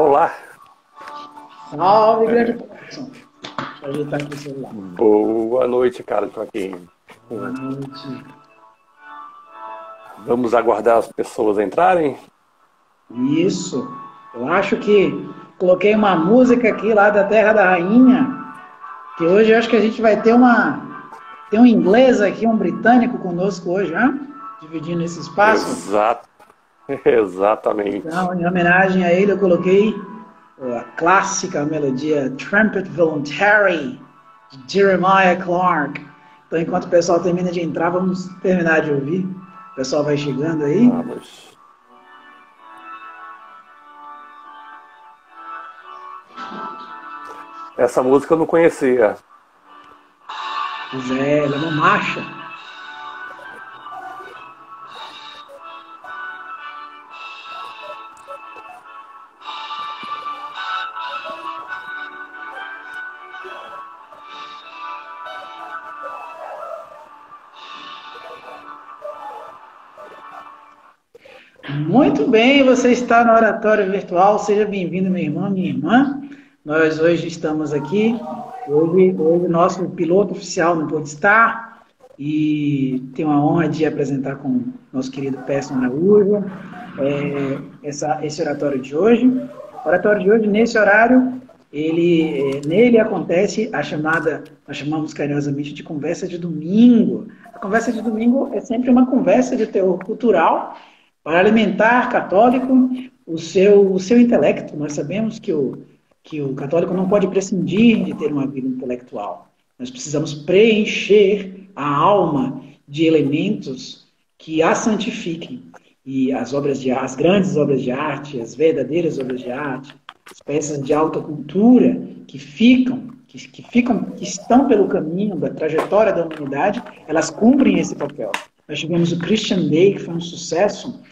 Olá, Salve, grande Patson. Deixa eu ajeitar aqui o celular. boa noite, cara. Estou aqui. Boa noite. Vamos aguardar as pessoas entrarem? Isso. Eu acho que coloquei uma música aqui lá da Terra da Rainha, que hoje eu acho que a gente vai ter tem um inglês aqui, um britânico conosco hoje, né? Dividindo esse espaço. Exato, exatamente. Então, em homenagem a ele, eu coloquei a clássica melodia Trumpet Voluntary, de Jeremiah Clarke. Então, enquanto o pessoal termina de entrar, vamos terminar de ouvir. O pessoal vai chegando aí. Vamos. Essa música eu não conhecia. Pois é, ela é uma marcha. Muito bem, você está no Oratório Virtual. Seja bem-vindo, meu irmão, minha irmã. Nós hoje estamos aqui. Hoje o nosso piloto oficial não pôde estar. E tenho a honra de apresentar com o nosso querido Peço Araújo esse oratório de hoje. O oratório de hoje, nesse horário, nele acontece a chamada, nós chamamos carinhosamente de conversa de domingo. A conversa de domingo é sempre uma conversa de teor cultural para alimentar católico o seu intelecto. Nós sabemos que o católico não pode prescindir de ter uma vida intelectual. Nós precisamos preencher a alma de elementos que a santifiquem. E as grandes obras de arte, as verdadeiras obras de arte, as peças de alta cultura que estão pelo caminho da trajetória da humanidade, elas cumprem esse papel. Nós tivemos o Christian Day, que foi um sucesso,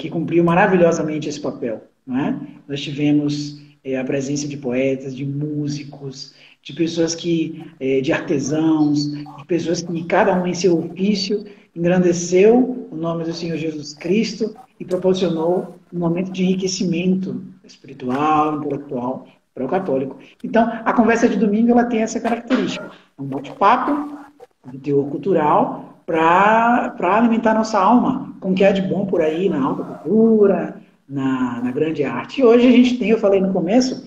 que cumpriu maravilhosamente esse papel. Não é? Nós tivemos a presença de poetas, de músicos, de pessoas de artesãos, de pessoas que cada um em seu ofício engrandeceu o nome do Senhor Jesus Cristo e proporcionou um momento de enriquecimento espiritual, intelectual para o católico. Então, a conversa de domingo ela tem essa característica, um bate-papo de teor cultural para alimentar nossa alma com o que há de bom por aí na alta cultura, na grande arte. E hoje a gente tem, eu falei no começo,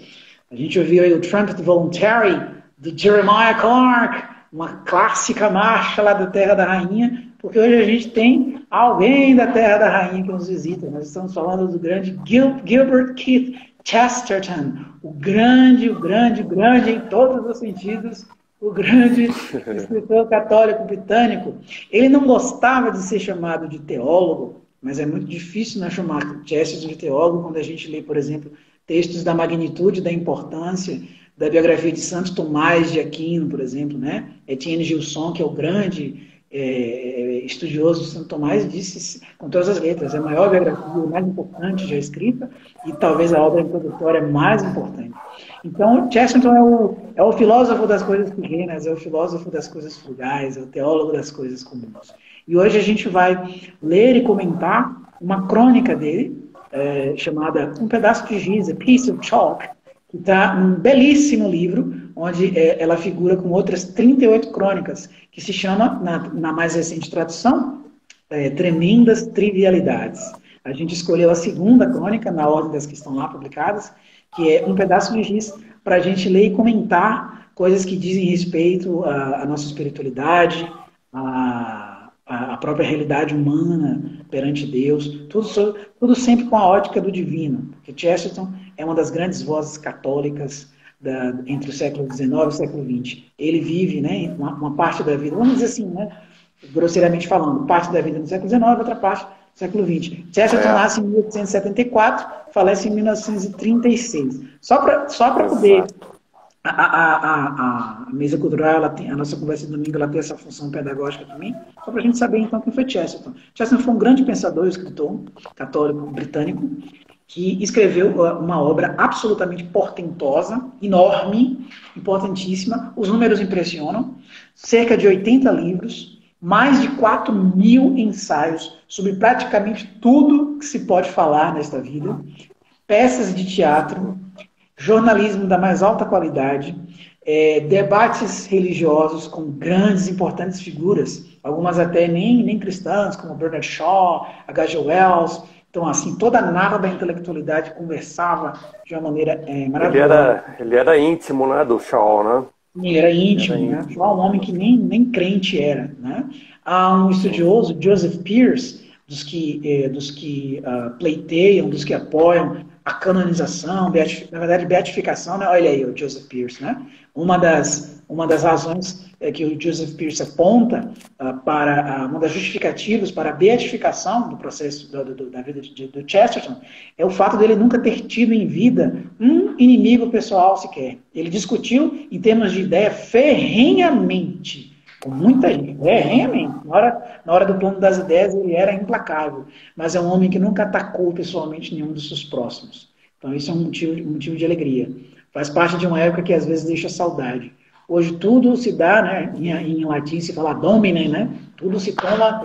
a gente ouviu aí o Trumpet Voluntary, do Jeremiah Clarke, uma clássica marcha lá da Terra da Rainha, porque hoje a gente tem alguém da Terra da Rainha que nos visita. Nós estamos falando do grande Gilbert Keith Chesterton, o grande em todos os sentidos, o grande escritor católico britânico. Ele não gostava de ser chamado de teólogo, mas é muito difícil nós chamar Chesterton de teólogo quando a gente lê, por exemplo, textos da magnitude, da importância da biografia de Santo Tomás de Aquino, por exemplo, né? Etienne Gilson, que é o grande estudioso de Santo Tomás, disse com todas as letras, é a maior biografia, mais importante já escrita e talvez a obra introdutória mais importante. Então, Chesterton é o filósofo das coisas pequenas, é o filósofo das coisas frugais, é o teólogo das coisas comuns. E hoje a gente vai ler e comentar uma crônica dele, chamada Um Pedaço de Giz, A Piece of Chalk, que está num belíssimo livro, onde ela figura com outras 38 crônicas, que se chama, na mais recente tradução, Tremendas Trivialidades. A gente escolheu a segunda crônica, na ordem das que estão lá publicadas, que é Um Pedaço de Giz, para a gente ler e comentar coisas que dizem respeito à nossa espiritualidade, a própria realidade humana perante Deus, tudo sempre com a ótica do divino, porque Chesterton é uma das grandes vozes católicas entre o século XIX e o século XX. Ele vive, né, uma parte da vida, vamos dizer assim, né, grosseiramente falando, parte da vida no século XIX, outra parte no século XX. Chesterton nasce em 1874, falece em 1936. Só para poder... A mesa cultural, a nossa conversa de domingo, ela tem essa função pedagógica também, só para a gente saber, então, quem foi Chesterton. Chesterton foi um grande pensador, escritor católico britânico, que escreveu uma obra absolutamente portentosa, enorme, importantíssima. Os números impressionam. Cerca de 80 livros, mais de 4.000 ensaios sobre praticamente tudo que se pode falar nesta vida. peças de teatro, jornalismo da mais alta qualidade, debates religiosos com grandes, importantes figuras, algumas até nem cristãs, como Bernard Shaw, H.G. Wells. Então, assim, toda a nata da intelectualidade conversava de uma maneira maravilhosa. Ele era íntimo, né, do Shaw, né? Ele era íntimo, né? Shaw um homem que nem crente era, né? Há um estudioso, Joseph Pearce, dos que pleiteiam, dos que apoiam a canonização, na verdade, beatificação, né? Olha aí o Joseph Pearce, né? Uma das razões que o Joseph Pearce aponta uma das justificativas para a beatificação do processo da vida do Chesterton é o fato dele nunca ter tido em vida um inimigo pessoal sequer. Ele discutiu, em termos de ideia, ferrenhamente com muita gente, ferrenhamente. Na hora do plano das ideias, ele era implacável, mas é um homem que nunca atacou pessoalmente nenhum dos seus próximos. Então, isso é um motivo de alegria. Faz parte de uma época que às vezes deixa saudade. Hoje tudo se dá, né? Em latim se fala dominem, né? Tudo se toma.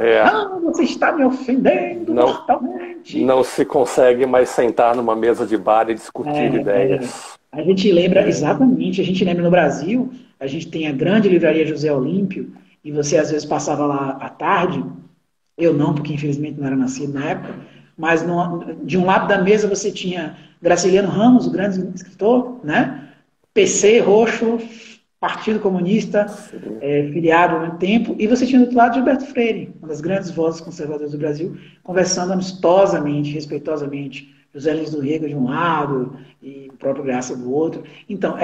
Você está me ofendendo totalmente. Não se consegue mais sentar numa mesa de bar e discutir ideias. A gente lembra, exatamente, a gente lembra no Brasil, a gente tem a grande livraria José Olímpio, e você às vezes passava lá à tarde, eu não, porque infelizmente não era nascido na época, mas de um lado da mesa você tinha Graciliano Ramos, o grande escritor, né? PC roxo, Partido Comunista, filiado ao mesmo tempo, e você tinha do outro lado Gilberto Freire, uma das grandes vozes conservadoras do Brasil, conversando amistosamente, respeitosamente, José Lins do Rego de um lado e o próprio Graça do outro. Então,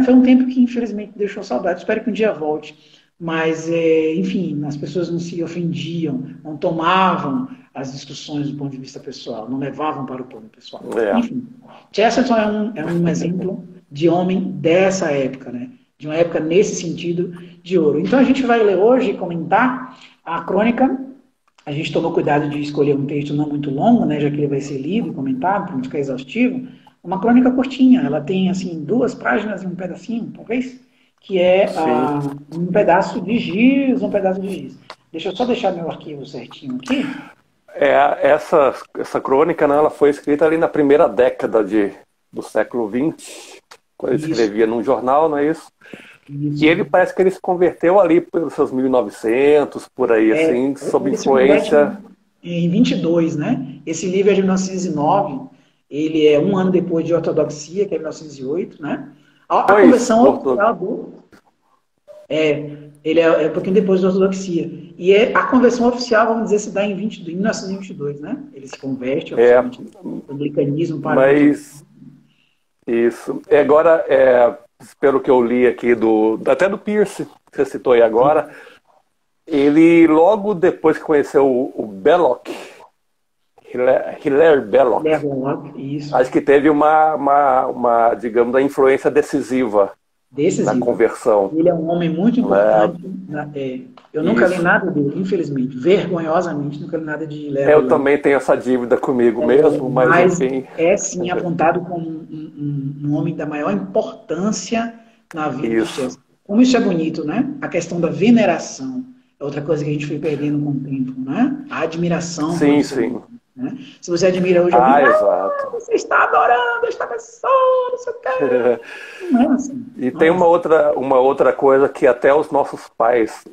foi um tempo que infelizmente deixou saudade. Espero que um dia volte. Mas, enfim, as pessoas não se ofendiam, não tomavam as discussões do ponto de vista pessoal, não levavam para o plano pessoal. Enfim, Chesterton é um exemplo de homem dessa época, né? De uma época nesse sentido de ouro. Então, a gente vai ler hoje e comentar a crônica. A gente tomou cuidado de escolher um texto não muito longo, né, já que ele vai ser lido e comentado, para não ficar exaustivo. Uma crônica curtinha, ela tem assim 2 páginas e um pedacinho, talvez, que é um pedaço de giz, Deixa eu só deixar meu arquivo certinho aqui. Essa crônica, né, ela foi escrita ali na primeira década do século XX, quando ele escrevia num jornal, não é isso? E ele parece que ele se converteu ali pelos seus 1900, por aí, assim, sob influência... Em 22, né? Esse livro é de 1909, ele é um ano depois de Ortodoxia, que é 1908, né? A conversão oficial ele é um pouquinho depois da Ortodoxia. E a conversão oficial, vamos dizer, se dá em 1922, né? Ele se converte oficialmente do anglicanismo para... Mas... Isso. Agora, pelo que eu li aqui, até do Pearce, que você citou aí agora, ele, logo depois que conheceu o Belloc, Hilaire Belloc, isso. Acho que teve uma digamos, uma influência decisiva na conversão. Ele é um homem muito importante. Eu nunca li nada dele, infelizmente. Vergonhosamente, nunca li nada de Hilaire. Eu também tenho essa dívida comigo mesmo, mas enfim. É sim apontado como um homem da maior importância na vida do Chesterton. Como isso é bonito, né? A questão da veneração é outra coisa que a gente foi perdendo com o tempo, né? A admiração. Sim. Né? Se você admira hoje alguém, exato. Você está adorando esta pessoa, não sei o que. Não é assim. E tem uma outra coisa que até os nossos pais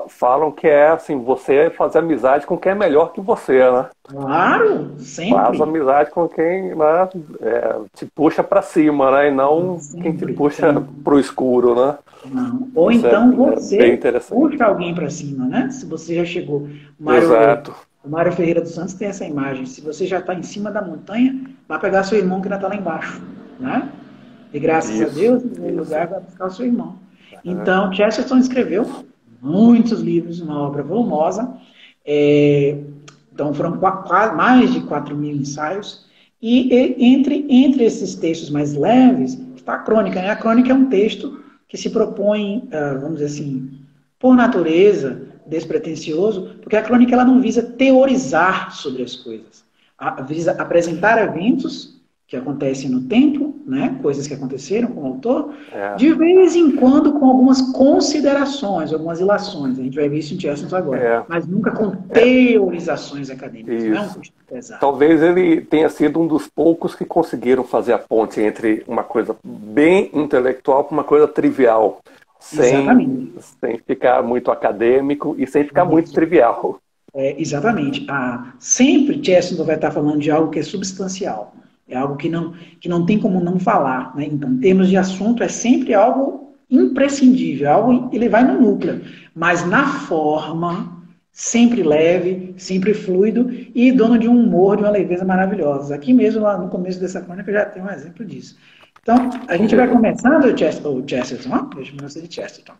falam, que é assim, você fazer amizade com quem é melhor que você, né? Claro, sempre. Faz amizade com quem, né, te puxa para cima, né? E não quem te puxa pro escuro, né? Não. Ou isso então você puxa alguém para cima, né? Se você já chegou. Exato. O Mário Ferreira dos Santos tem essa imagem. Se você já está em cima da montanha, vai pegar seu irmão que ainda está lá embaixo, né? E graças a Deus, em primeiro lugar, vai buscar o seu irmão. Então, Chesterton escreveu muitos livros, uma obra volumosa. Então, foram mais de 4.000 ensaios. E entre esses textos mais leves, está a crônica, né? A crônica é um texto que se propõe, vamos dizer assim, por natureza, despretensioso, porque a crônica ela não visa teorizar sobre as coisas. Visa apresentar eventos que acontecem no tempo, né, coisas que aconteceram com o autor, de vez em quando com algumas considerações, algumas ilações. A gente vai ver isso em Chesterton agora, mas nunca com teorizações acadêmicas. Não é um texto pesado. Talvez ele tenha sido um dos poucos que conseguiram fazer a ponte entre uma coisa bem intelectual para uma coisa trivial, sem ficar muito acadêmico e sem ficar muito trivial. Exatamente. Sempre Chesterton vai estar falando de algo que é substancial. É algo que não tem como não falar, né? Então, em termos de assunto, é sempre algo imprescindível, ele vai no núcleo, mas na forma, sempre leve, sempre fluido e dono de um humor, de uma leveza maravilhosa. Aqui mesmo, lá no começo dessa crônica, já tem um exemplo disso. Então, a gente vai começando, Chesterton, deixa eu ser de Chesterton.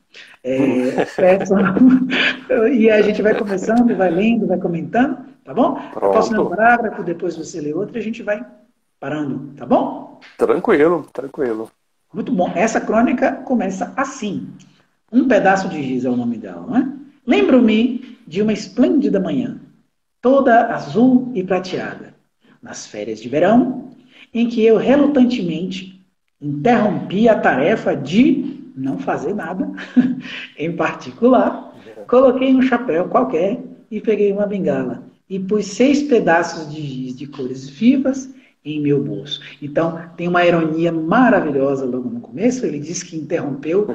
E a gente vai começando, vai lendo, vai comentando, tá bom? Pronto. Eu posso ler um parágrafo, depois você lê outro, e a gente vai parando, tá bom? Tranquilo, tranquilo. Muito bom. Essa crônica começa assim. Um pedaço de giz é o nome dela, não é? Lembro-me de uma esplêndida manhã, toda azul e prateada, nas férias de verão, em que eu relutantemente interrompi a tarefa de não fazer nada, em particular, coloquei um chapéu qualquer e peguei uma bengala e pus 6 pedaços de giz de cores vivas em meu bolso. Então, tem uma ironia maravilhosa logo no começo. Ele diz que interrompeu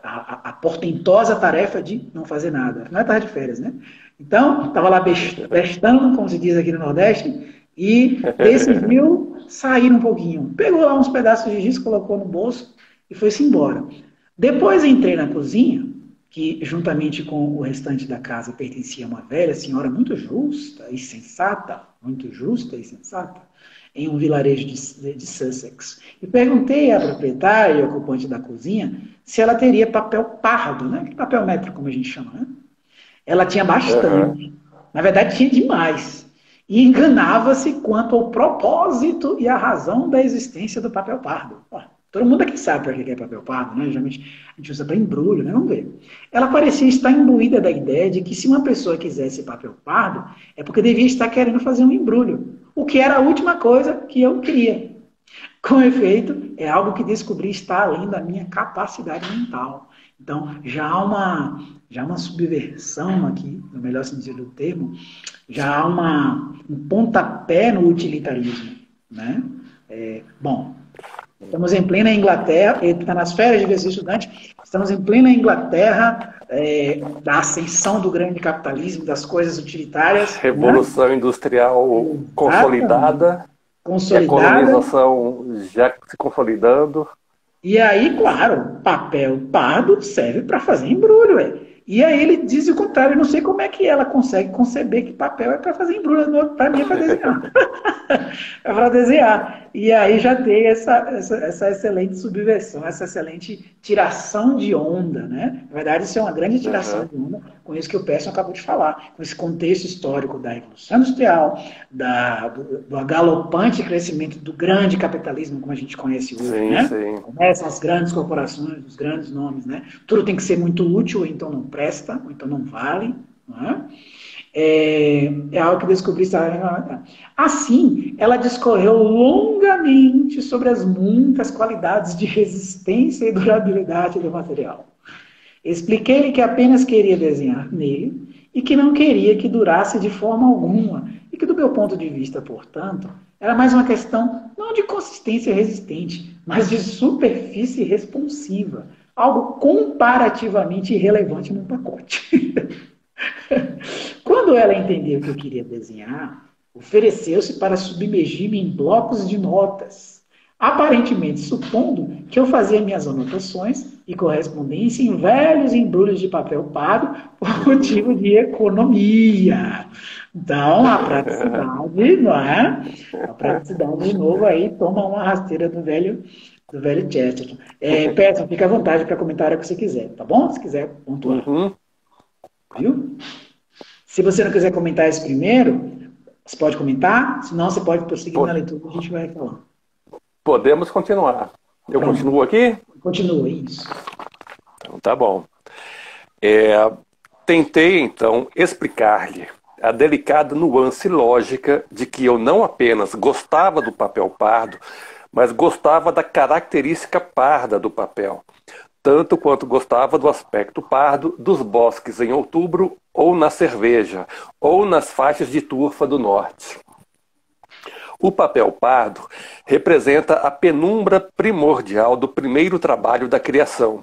a portentosa tarefa de não fazer nada. Não é tarde de férias, né? Então, estava lá bestando, como se diz aqui no Nordeste, e decidiu sair um pouquinho. Pegou lá uns pedaços de giz, colocou no bolso e foi-se embora. Depois entrei na cozinha, que juntamente com o restante da casa pertencia a uma velha senhora muito justa e sensata, em um vilarejo de Sussex. E perguntei à proprietária e ocupante da cozinha se ela teria papel pardo, né? Papel métrico, como a gente chama, né? Ela tinha bastante. Na verdade, tinha demais. E enganava-se quanto ao propósito e à razão da existência do papel pardo. Todo mundo aqui sabe para que é papel pardo, né? Geralmente a gente usa para embrulho, né? Vamos ver. Ela parecia estar imbuída da ideia de que se uma pessoa quisesse papel pardo, é porque devia estar querendo fazer um embrulho, o que era a última coisa que eu queria. Com efeito, é algo que descobri estar além da minha capacidade mental. Então, já há uma subversão aqui, no melhor sentido do termo, já há um pontapé no utilitarismo, né? Bom, estamos em plena Inglaterra, ele está nas férias de vez estudante, estamos em plena Inglaterra, da ascensão do grande capitalismo, das coisas utilitárias. Revolução, né? Industrial consolidada, e a colonização já se consolidando. E aí, claro, papel pardo serve para fazer embrulho, E aí ele diz o contrário, eu não sei como é que ela consegue conceber que papel é para fazer embrulho, para mim é para desenhar. É para desenhar. E aí já tem essa excelente subversão, essa excelente tiração de onda, né? Na verdade, isso é uma grande tiração de onda, com isso que o Pearson acabou de falar, com esse contexto histórico da Revolução Industrial, do galopante crescimento do grande capitalismo, como a gente conhece hoje, né? Sim. Começam as grandes corporações, os grandes nomes, né? Tudo tem que ser muito útil, ou então não presta, ou então não vale, não é? É algo que descobri. Assim, ela discorreu longamente sobre as muitas qualidades de resistência e durabilidade do material. Expliquei-lhe que apenas queria desenhar nele e que não queria que durasse de forma alguma e que, do meu ponto de vista, portanto, era mais uma questão não de consistência resistente, mas de superfície responsiva, algo comparativamente irrelevante num pacote. Quando ela entendeu o que eu queria desenhar, ofereceu-se para submergir-me em blocos de notas, aparentemente supondo que eu fazia minhas anotações e correspondência em velhos embrulhos de papel pardo por motivo de economia. Então, a praticidade, não é? A praticidade, de novo, aí toma uma rasteira do velho Chesterton. Peço, fica à vontade para comentar a hora que você quiser, tá bom? Se quiser pontuar. Viu? Se você não quiser comentar esse primeiro, você pode comentar, senão você pode prosseguir na leitura, a gente vai falar. Podemos continuar. Eu continuo aqui? Continua, isso. Então, tá bom. Tentei, então, explicar-lhe a delicada nuance lógica de que eu não apenas gostava do papel pardo, mas gostava da característica parda do papel, tanto quanto gostava do aspecto pardo dos bosques em outubro, ou na cerveja, ou nas faixas de turfa do norte. O papel pardo representa a penumbra primordial do primeiro trabalho da criação.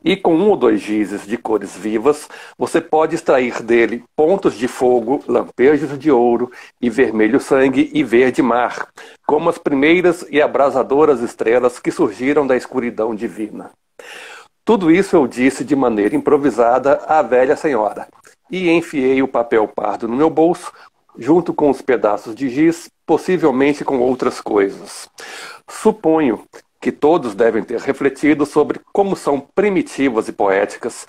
E com 1 ou 2 gizes de cores vivas, você pode extrair dele pontos de fogo, lampejos de ouro, e vermelho sangue e verde mar, como as primeiras e abrasadoras estrelas que surgiram da escuridão divina. Tudo isso eu disse de maneira improvisada à velha senhora, e enfiei o papel pardo no meu bolso, junto com os pedaços de giz, possivelmente com outras coisas. Suponho que todos devem ter refletido sobre como são primitivas e poéticas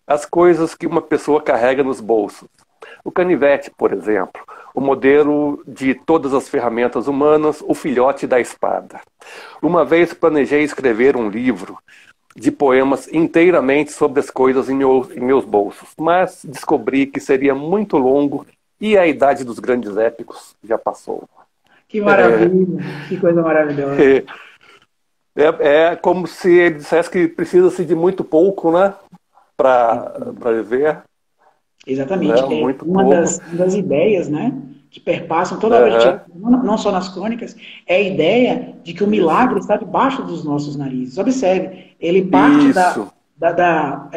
as coisas que uma pessoa carrega nos bolsos. O canivete, por exemplo, o modelo de todas as ferramentas humanas, o filhote da espada. Uma vez planejei escrever um livro de poemas inteiramente sobre as coisas em meus bolsos, mas descobri que seria muito longo e a idade dos grandes épicos já passou. Que maravilha, que coisa maravilhosa. É como se ele dissesse que precisa-se de muito pouco, né, para viver. Exatamente. Muito uma pouco. das ideias, né, que perpassam toda a obra de teatro, não só nas crônicas, é a ideia de que o milagre está debaixo dos nossos narizes. Observe, ele parte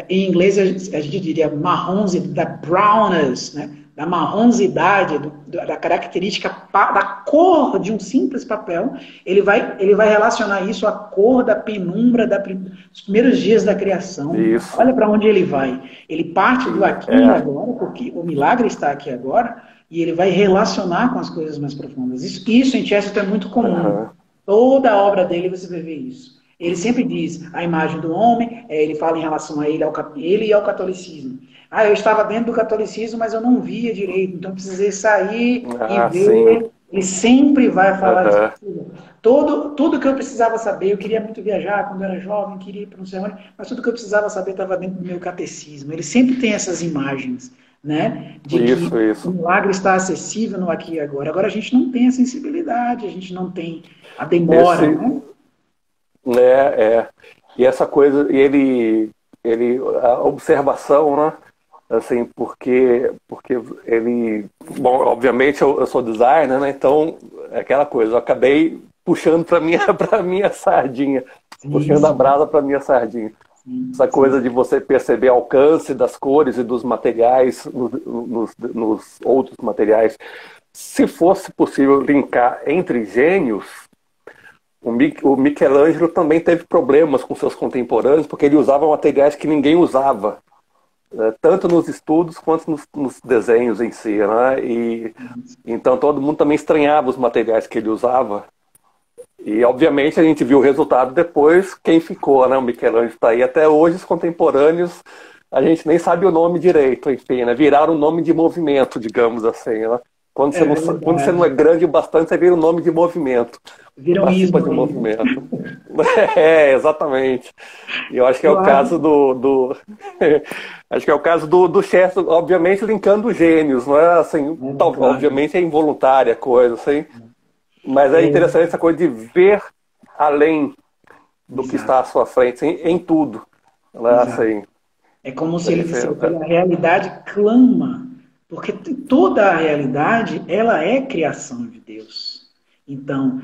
em inglês a gente diria da brownness, né? Da marronzidade, da característica da cor de um simples papel. Ele vai relacionar isso à cor da penumbra dos primeiros dias da criação. Isso. Olha para onde ele vai. Ele parte do aqui e agora, porque o milagre está aqui agora, e ele vai relacionar com as coisas mais profundas. Isso em Chesterton é muito comum. Toda a obra dele você vai ver isso. Ele sempre diz a imagem do homem, ele fala em relação a ele e ao catolicismo. Eu estava dentro do catolicismo, mas eu não via direito, então precisei sair e ver. Sim. Ele sempre vai falar disso. Tudo que eu precisava saber, eu queria muito viajar quando eu era jovem, queria ir para um cerimônia, mas tudo que eu precisava saber estava dentro do meu catecismo. Ele sempre tem essas imagens, né? De que o milagre está acessível no aqui e agora. Agora a gente não tem a sensibilidade, a gente não tem a demora, né? E essa coisa, a observação, né? Assim, porque ele... Bom, obviamente eu sou designer, né? Então, é aquela coisa, eu acabei puxando para minha sardinha, puxando a brasa para minha sardinha. Essa coisa de você perceber o alcance das cores e dos materiais nos outros materiais. Se fosse possível linkar entre gênios, o Michelangelo também teve problemas com seus contemporâneos, porque ele usava materiais que ninguém usava, tanto nos estudos quanto nos desenhos em si, né? E então todo mundo também estranhava os materiais que ele usava. E obviamente a gente viu o resultado depois, quem ficou, né? O Michelangelo está aí até hoje, os contemporâneos, a gente nem sabe o nome direito, enfim, né? Viraram o nome de movimento, digamos assim, né? Quando você não é grande o bastante, você vira o nome de movimento. Vira um ismo de movimento. Exatamente. E eu acho que é o caso acho que é o caso do Chesterton, obviamente linkando gênios, não é assim, obviamente é involuntária a coisa, assim. Mas é interessante essa coisa de ver além do que está à sua frente, em tudo. Né? Assim, é como se ele dissesse, a realidade clama, porque toda a realidade, ela é criação de Deus. Então,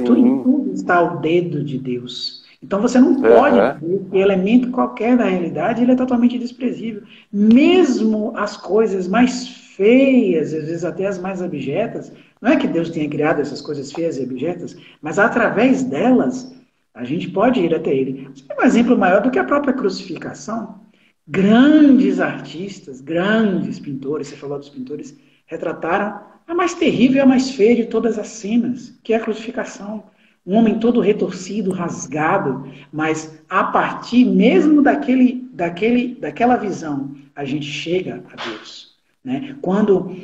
tudo está ao dedo de Deus. Então você não pode dizer que elemento qualquer da realidade ele é totalmente desprezível. Mesmo as coisas mais feias, às vezes até as mais abjetas, não é que Deus tenha criado essas coisas feias e abjetas, mas através delas a gente pode ir até Ele. Um exemplo maior do que a própria crucificação. Grandes artistas, grandes pintores, você falou dos pintores, retrataram a mais terrível e a mais feia de todas as cenas, que é a crucificação. Um homem todo retorcido, rasgado, mas a partir mesmo daquela visão, a gente chega a Deus. Né? Quando,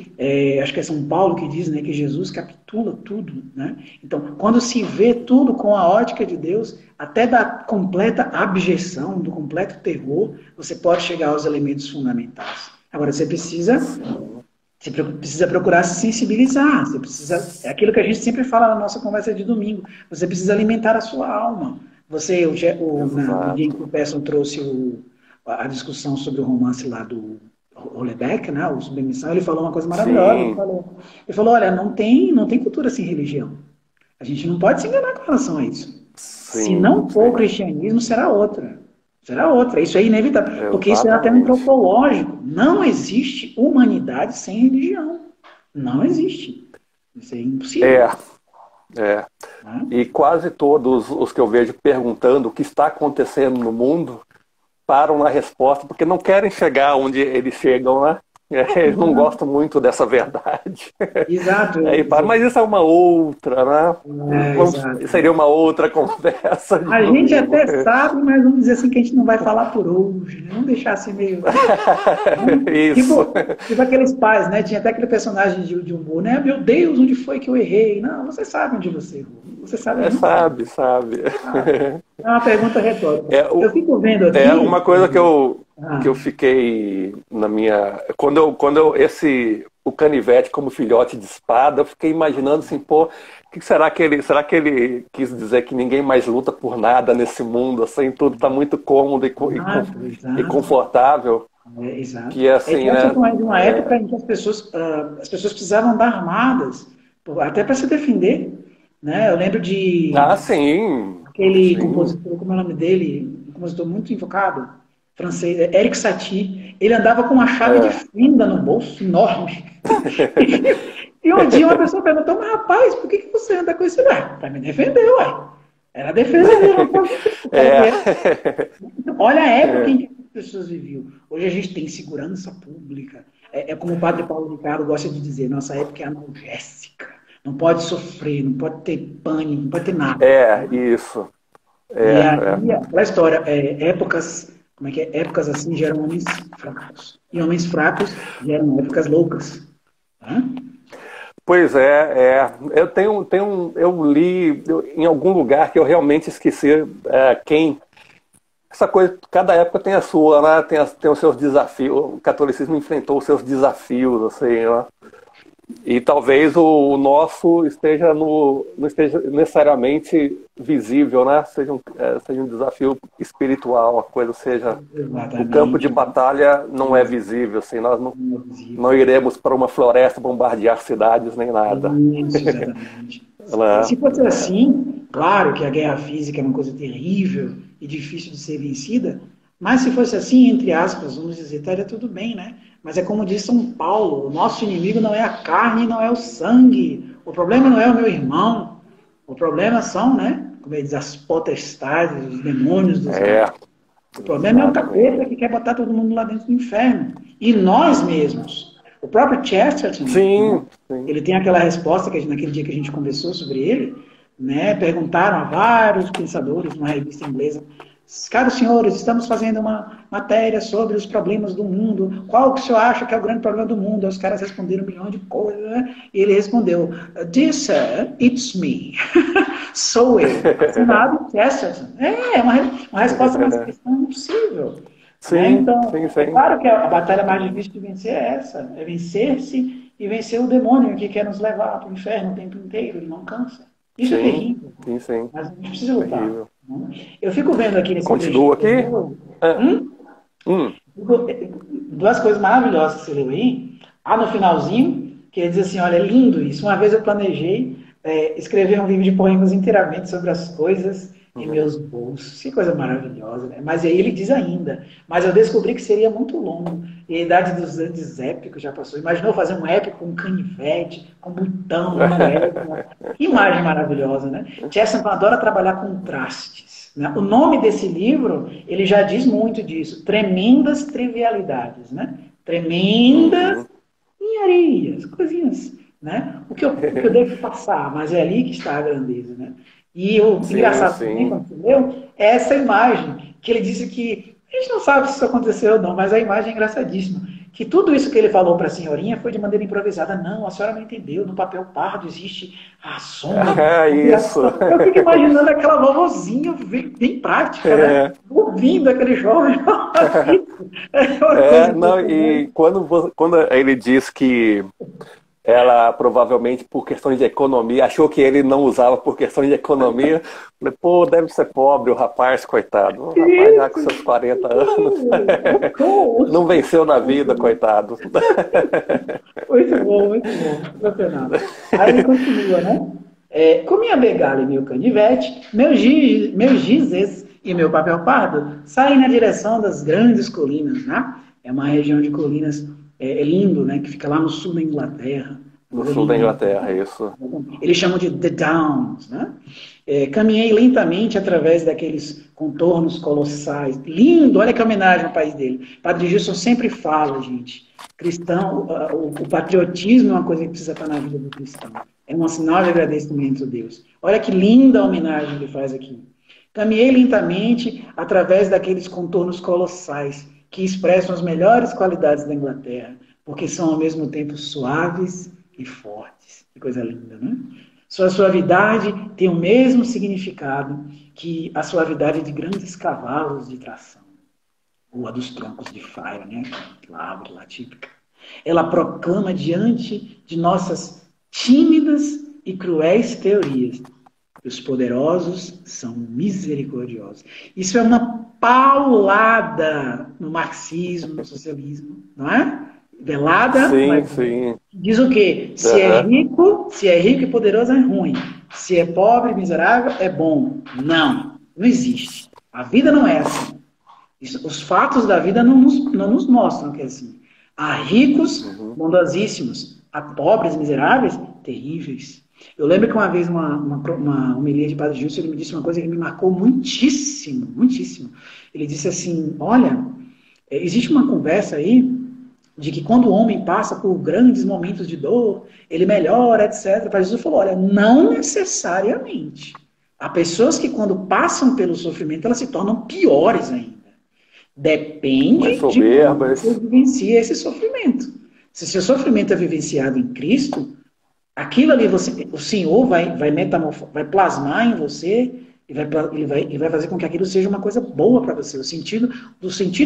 acho que é São Paulo que diz, né, que Jesus capitula tudo. Né? Então, quando se vê tudo com a ótica de Deus, até da completa abjeção, do completo terror, você pode chegar aos elementos fundamentais. Agora, você precisa Você precisa procurar se sensibilizar. Você precisa, é aquilo que a gente sempre fala na nossa conversa de domingo. Você precisa alimentar a sua alma. Você, no dia em que o Persson trouxe a discussão sobre o romance lá do Houellebecq, né, o Submissão, ele falou uma coisa maravilhosa. Ele falou, olha, não tem cultura sem religião. A gente não pode se enganar com relação a isso. Sim, se não for o cristianismo, será outra. Será outra. Isso é inevitável. Porque isso é até antropológico. Não existe humanidade sem religião. Não existe. Isso é impossível. E quase todos os que eu vejo perguntando o que está acontecendo no mundo param na resposta, porque não querem chegar onde eles chegam, né? Eles não gostam muito dessa verdade. Exato. Mas isso é uma outra, né? Seria uma outra conversa. A gente até sabe, mas vamos dizer assim que a gente não vai falar por hoje, né? Vamos deixar assim meio... Isso. Tipo aqueles pais, né? Tinha até aquele personagem de humor, né? Meu Deus, onde foi que eu errei? Não, você sabe onde você errou. Você sabe. Sabe. É uma pergunta retórica. Eu fico vendo aqui... uma coisa que eu fiquei na minha... O canivete como filhote de espada, eu fiquei imaginando assim, pô, será que ele quis dizer que ninguém mais luta por nada nesse mundo, assim, tudo está muito cômodo e confortável. Exato. Que assim, né? De uma época em que as pessoas precisavam andar armadas, até para se defender, né? Eu lembro de... sim. Aquele compositor, como é o nome dele? Um compositor muito invocado, francês, Eric Satie. Ele andava com uma chave de fenda no bolso, enorme. E um dia uma pessoa perguntou, mas rapaz, por que você anda com isso? Para me defender, ué. Era a defesa dele. Olha a época em que as pessoas viviam. Hoje a gente tem segurança pública. É como o padre Paulo Ricardo gosta de dizer, nossa época é analgésica. Não pode sofrer, não pode ter pânico, não pode ter nada. Isso. Aquela história, épocas assim geram homens fracos. E homens fracos geram épocas loucas. Pois é. Eu li em algum lugar que eu realmente esqueci quem. Essa coisa, cada época tem a sua, né? Tem os seus desafios. O catolicismo enfrentou os seus desafios, assim, né? E talvez o nosso não esteja necessariamente visível, né? Seja um desafio espiritual, a coisa seja... Exatamente. O campo de batalha não é visível, assim, nós não iremos para uma floresta bombardear cidades nem nada. Isso, exatamente. Se fosse assim, claro que a guerra física é uma coisa terrível e difícil de ser vencida, mas se fosse assim, entre aspas, vamos dizer, estaria tudo bem, né? Mas é como diz São Paulo, o nosso inimigo não é a carne, não é o sangue. O problema não é o meu irmão. O problema são, né? Como ele diz, as potestades, os demônios dos céus. O problema é o capeta que quer botar todo mundo lá dentro do inferno. E nós mesmos. O próprio Chesterton, sim. Ele tem aquela resposta que naquele dia que a gente conversou sobre ele, né? Perguntaram a vários pensadores numa revista inglesa: caros senhores, estamos fazendo uma matéria sobre os problemas do mundo. Qual que o senhor acha que é o grande problema do mundo? Aí os caras responderam 1 milhão de coisas, né? E ele respondeu: dear sir, it's me. Sou eu. Assinado Chesterton. É uma resposta mais cristã impossível. Sim, né? Então, sim. É claro que a batalha mais difícil de vencer é essa. É vencer-se e vencer o demônio que quer nos levar para o inferno o tempo inteiro. Ele não cansa. Isso é terrível. Sim. Mas a gente precisa lutar. Eu fico vendo aqui nesse Continua aqui? Duas coisas maravilhosas que você leu aí. No finalzinho, que ele diz assim, olha, é lindo isso. Uma vez eu planejei escrever um livro de poemas inteiramente sobre as coisas em meus bolsos. Que coisa maravilhosa, né? Mas aí ele diz ainda, mas eu descobri que seria muito longo. E a idade dos anos épicos já passou. Imaginou fazer um épico com um canivete, com botão, que imagem maravilhosa, né? Chesterton adora trabalhar contrastes. Né? O nome desse livro, ele já diz muito disso. Tremendas trivialidades, né? Tremendas ninharias, coisinhas, né? O que eu devo passar, mas é ali que está a grandeza, né? E o engraçado também, quando você leu, é essa imagem, que ele disse que, a gente não sabe se isso aconteceu ou não, mas a imagem é engraçadíssima, que tudo isso que ele falou para a senhorinha foi de maneira improvisada. Não, a senhora não entendeu. No papel pardo existe a sombra. É isso. Eu fico imaginando aquela vovozinha bem prática, né? Ouvindo aquele jovem. Não, e quando ele diz que ela provavelmente por questões de economia, achou que ele não usava por questões de economia, falei, pô, deve ser pobre o rapaz, coitado. O rapaz já com seus 40 anos não venceu na vida, coitado. Muito bom, muito bom. Aí ele continua, né? Com minha bengala e meu canivete, meus gizes e meu papel pardo saem na direção das grandes colinas, né? É uma região de colinas lindo, né? Que fica lá no sul da Inglaterra. No sul da Inglaterra, isso. Eles chamam de The Downs, né? Caminhei lentamente através daqueles contornos colossais. Lindo, olha que homenagem ao país dele. Padre Gilson sempre fala, gente, cristão, o patriotismo é uma coisa que precisa estar na vida do cristão. É um sinal de agradecimento a Deus. Olha que linda a homenagem que ele faz aqui. Caminhei lentamente através daqueles contornos colossais que expressam as melhores qualidades da Inglaterra, porque são ao mesmo tempo suaves e fortes. Que coisa linda, né? Sua suavidade tem o mesmo significado que a suavidade de grandes cavalos de tração, ou a dos troncos de faia, né? Aquela árvore lá típica. Ela proclama diante de nossas tímidas e cruéis teorias que os poderosos são misericordiosos. Isso é uma paulada no marxismo, no socialismo, não é? Velada, sim, mas sim. Diz o quê? Se é rico e poderoso é ruim. Se é pobre e miserável é bom. Não existe. A vida não é assim. Os fatos da vida não nos mostram que é assim. Há ricos, bondosíssimos. Há pobres, miseráveis, terríveis. Eu lembro que uma vez, uma homilia de Padre Gilson, ele me disse uma coisa que me marcou muitíssimo, muitíssimo. Ele disse assim, olha, existe uma conversa aí de que quando o homem passa por grandes momentos de dor, ele melhora, etc. Padre Jesus falou, olha, não necessariamente. Há pessoas que quando passam pelo sofrimento, elas se tornam piores ainda. Depende de como você vivencia esse sofrimento. Se seu sofrimento é vivenciado em Cristo, aquilo ali, o Senhor vai plasmar em você e vai fazer com que aquilo seja uma coisa boa para você. O sentido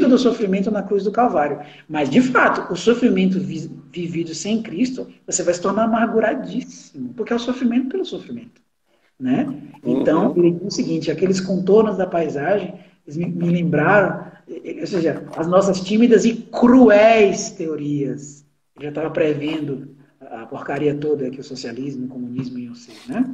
do sofrimento na cruz do Calvário. Mas, de fato, o sofrimento vivido sem Cristo, você vai se tornar amarguradíssimo, porque é o sofrimento pelo sofrimento. Né? Então, ele diz o seguinte, aqueles contornos da paisagem, eles me lembraram, ou seja, as nossas tímidas e cruéis teorias. Eu já estava prevendo a porcaria toda que o socialismo, o comunismo iam ser, né?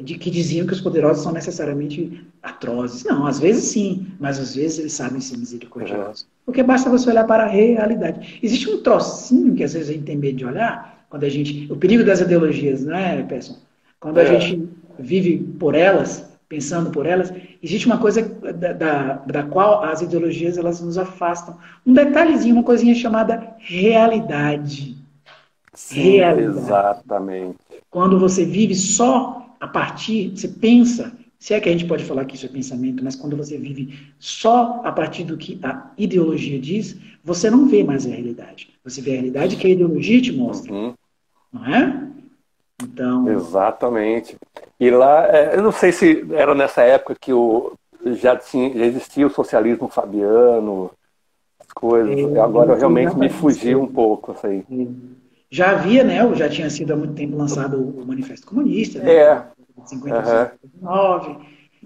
De que diziam que os poderosos são necessariamente atrozes. Não, às vezes sim, mas às vezes eles sabem ser misericordiosos. Porque basta você olhar para a realidade. Existe um trocinho que às vezes a gente tem medo de olhar, quando a gente... O perigo das ideologias, né, Pearson? Quando a gente vive por elas, pensando por elas, existe uma coisa da qual as ideologias elas nos afastam. Um detalhezinho, uma coisinha chamada realidade. Sim, realidade. Exatamente. Quando você vive só a partir, você pensa, se é que a gente pode falar que isso é pensamento, mas quando você vive só a partir do que a ideologia diz, você não vê mais a realidade. Você vê a realidade que a ideologia te mostra. Não é? Então... Exatamente. E lá, eu não sei se era nessa época que já existia o socialismo fabiano, as coisas. Agora eu realmente me fugi um pouco. Assim. Já havia, né? Já tinha sido há muito tempo lançado o Manifesto Comunista, né? 59.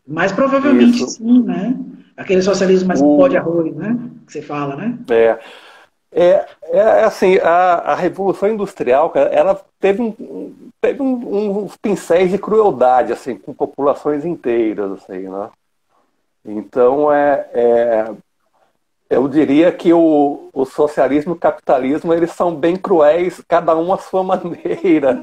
Mas provavelmente sim, né? Aquele socialismo mais pó de arroz, né? Que você fala, né? Assim, a Revolução Industrial, ela teve uns pincéis de crueldade, assim, com populações inteiras, assim, né? Então, eu diria que o socialismo e o capitalismo, eles são bem cruéis, cada um à sua maneira.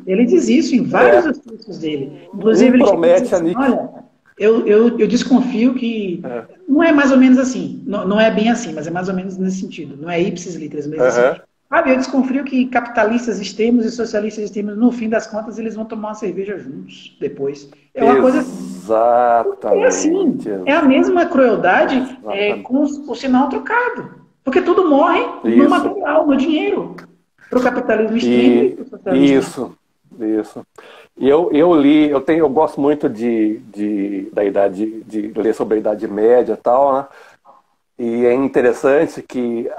Ele diz isso em vários discursos dele. Inclusive, ele promete assim, olha, eu desconfio que... Não é mais ou menos assim, não é bem assim, mas é mais ou menos nesse sentido. Não é ipsis literis, mas assim... Sabe, eu desconfio que capitalistas extremos e socialistas extremos, no fim das contas, eles vão tomar uma cerveja juntos depois. É uma coisa... Exatamente. É assim, é a mesma crueldade com o sinal trocado. Porque tudo morre no Isso. material, no dinheiro. Para o capitalismo extremo e para o socialismo. Isso. E eu gosto muito de ler sobre a Idade Média e tal, né? E é interessante que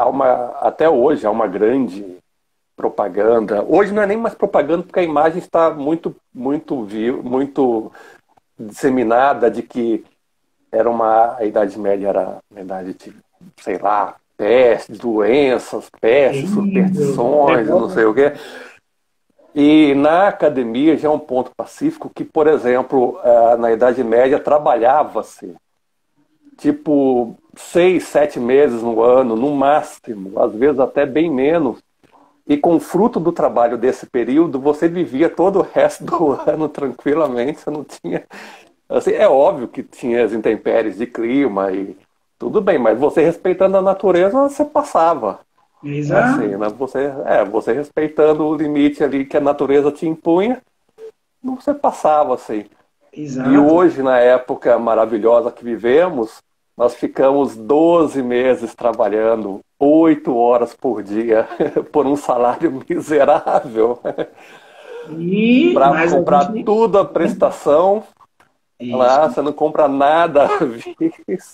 até hoje há uma grande propaganda. Hoje não é nem mais propaganda, porque a imagem está muito disseminada de que a Idade Média era uma idade de, sei lá, pestes, doenças, pestes, superstições, não sei o quê. E na academia já é um ponto pacífico que, por exemplo, na Idade Média trabalhava-se tipo 6, 7 meses no ano, no máximo, às vezes até bem menos. E com o fruto do trabalho desse período, você vivia todo o resto do ano tranquilamente, você não tinha... Assim, é óbvio que tinha as intempéries de clima e tudo bem, mas você respeitando a natureza, você passava. Exato. Assim, né? Você respeitando o limite ali que a natureza te impunha, você passava assim. Exato. E hoje, na época maravilhosa que vivemos, nós ficamos 12 meses trabalhando 8 horas por dia por um salário miserável para comprar tudo a prestação. Lá você não compra nada à vista.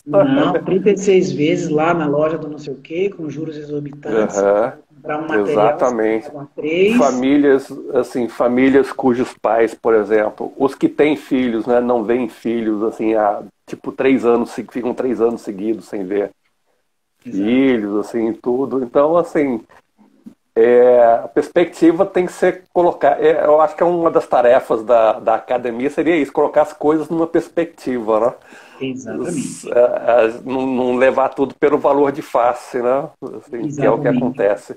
Não, 36 vezes lá na loja do não sei o quê, com juros exorbitantes. Comprar um material, exatamente. Famílias cujos pais, por exemplo, os que têm filhos, né, não veem filhos assim, há tipo 3 anos, ficam 3 anos seguidos sem ver filhos, assim, tudo. Então, assim, a perspectiva tem que ser colocar. Eu acho que é uma das tarefas da academia seria isso, colocar as coisas numa perspectiva, né? Exatamente. Não levar tudo pelo valor de face, né? Assim, que é o que acontece.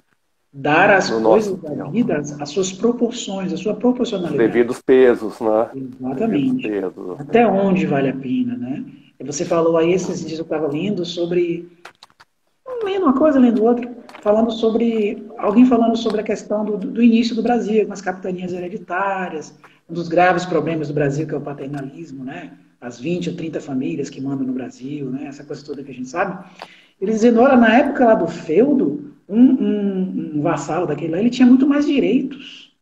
Dar às coisas da vida as suas proporções, a sua proporcionalidade. Devidos pesos, né? Exatamente. Pesos. Até onde vale a pena, né? E você falou aí, esses dias eu estava lendo sobre... lendo uma coisa, lendo outra, alguém falando sobre a questão do início do Brasil, com as capitanias hereditárias, um dos graves problemas do Brasil, que é o paternalismo, né? As 20 ou 30 famílias que mandam no Brasil, né? Essa coisa toda que a gente sabe. Eles dizendo, olha, na época lá do feudo, um vassalo daquele lá, ele tinha muito mais direitos.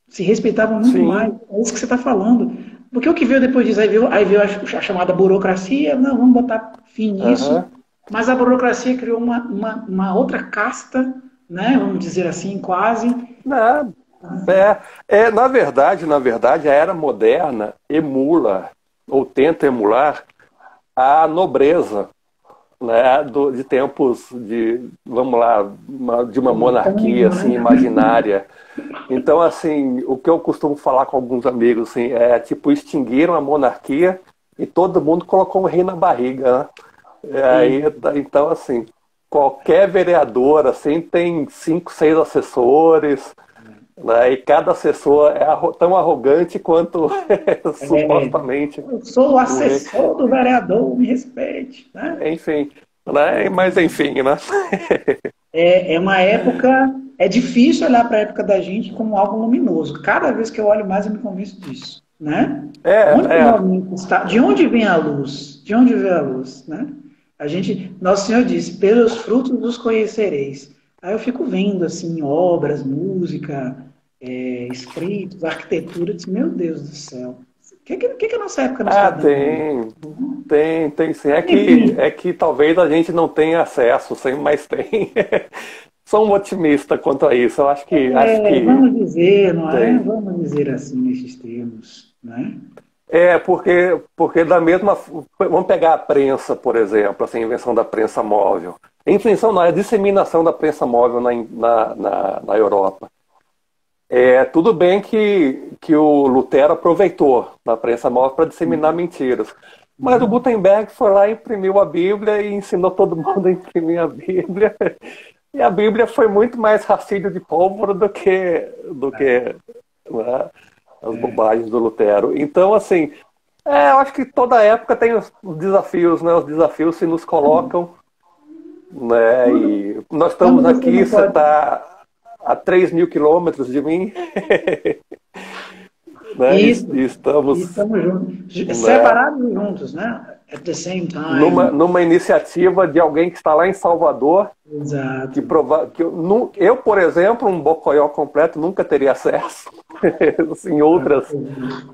Se respeitavam muito mais. É isso que você está falando. Porque o que veio depois disso? Aí veio a chamada burocracia, não, vamos botar fim nisso. Mas a burocracia criou uma outra casta, né? Vamos dizer assim, quase. Na verdade, a era moderna emula, ou tenta emular, a nobreza, né? De tempos vamos lá, de uma monarquia assim, imaginária. Então, assim, o que eu costumo falar com alguns amigos assim, é tipo, extinguiram a monarquia e todo mundo colocou um rei na barriga, né? Então, assim, qualquer vereador assim, tem 5, 6 assessores, né? E cada assessor é tão arrogante quanto supostamente. Eu sou o assessor do vereador, me respeite. Né? Enfim, né? Mas enfim, né? É uma época... É difícil olhar para a época da gente como algo luminoso. Cada vez que eu olho mais, eu me convenço disso. Né? De onde vem a luz? De onde vem a luz? Né? Nosso Senhor disse, pelos frutos os conhecereis. Aí eu fico vendo assim, obras, música, escritos, arquitetura, eu disse, meu Deus do céu. O que a nossa época nos está dando? Tem sim. É que talvez a gente não tenha acesso, mas tem. Sou um otimista quanto a isso. Eu acho que vamos dizer, não é? Vamos dizer assim nesses termos, né? Porque da mesma... Vamos pegar a prensa, por exemplo, assim, a invenção da prensa móvel. A disseminação da prensa móvel na Europa. Tudo bem que o Lutero aproveitou da prensa móvel para disseminar mentiras. Mas o Gutenberg foi lá, imprimiu a Bíblia e ensinou todo mundo a imprimir a Bíblia. E a Bíblia foi muito mais rastilho de pólvora do que né, as bobagens do Lutero. Então, assim, eu acho que toda época tem os desafios, né? Os desafios se nos colocam, né? E nós estamos aqui, você está a 3.000 quilômetros de mim. Né? Isso. E estamos juntos. Né? Separados e juntos, né? at the same time. Numa iniciativa de alguém que está lá em Salvador. Exato. Eu, por exemplo, um Bocoió completo, nunca teria acesso. Assim, outras.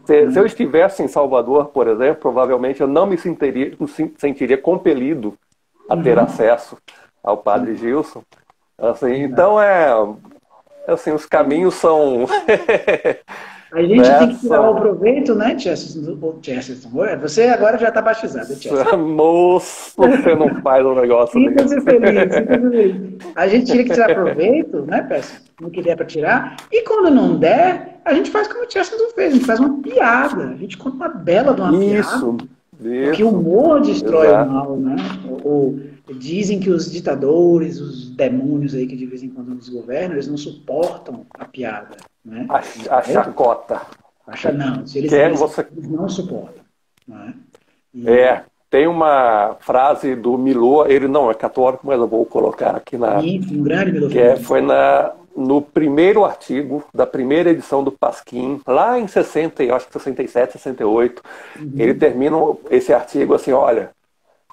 Se eu estivesse em Salvador, por exemplo, provavelmente eu não me sentiria compelido a ter acesso ao Padre Gilson. Assim, então assim, os caminhos são A gente tem que tirar o proveito, né, Chesterton? Você agora já está batizado, Chesterton. Moço, você não faz um negócio Sinta-se feliz, sinta-se feliz. A gente tinha que tirar proveito, né, Peço? No que der para tirar. E quando não der, a gente faz como o Chesterton fez, a gente faz uma piada. A gente conta uma bela de uma piada. Porque o humor destrói o mal, né? Dizem que os ditadores, os demônios aí que de vez em quando nos governam, eles não suportam a piada, né? A chacota. Não, se eles não suportam. Né? Tem uma frase do Milô, ele não é católico, mas eu vou colocar aqui um grande Milô. Foi no primeiro artigo da primeira edição do Pasquim, lá em 67, 68, ele termina esse artigo assim, olha,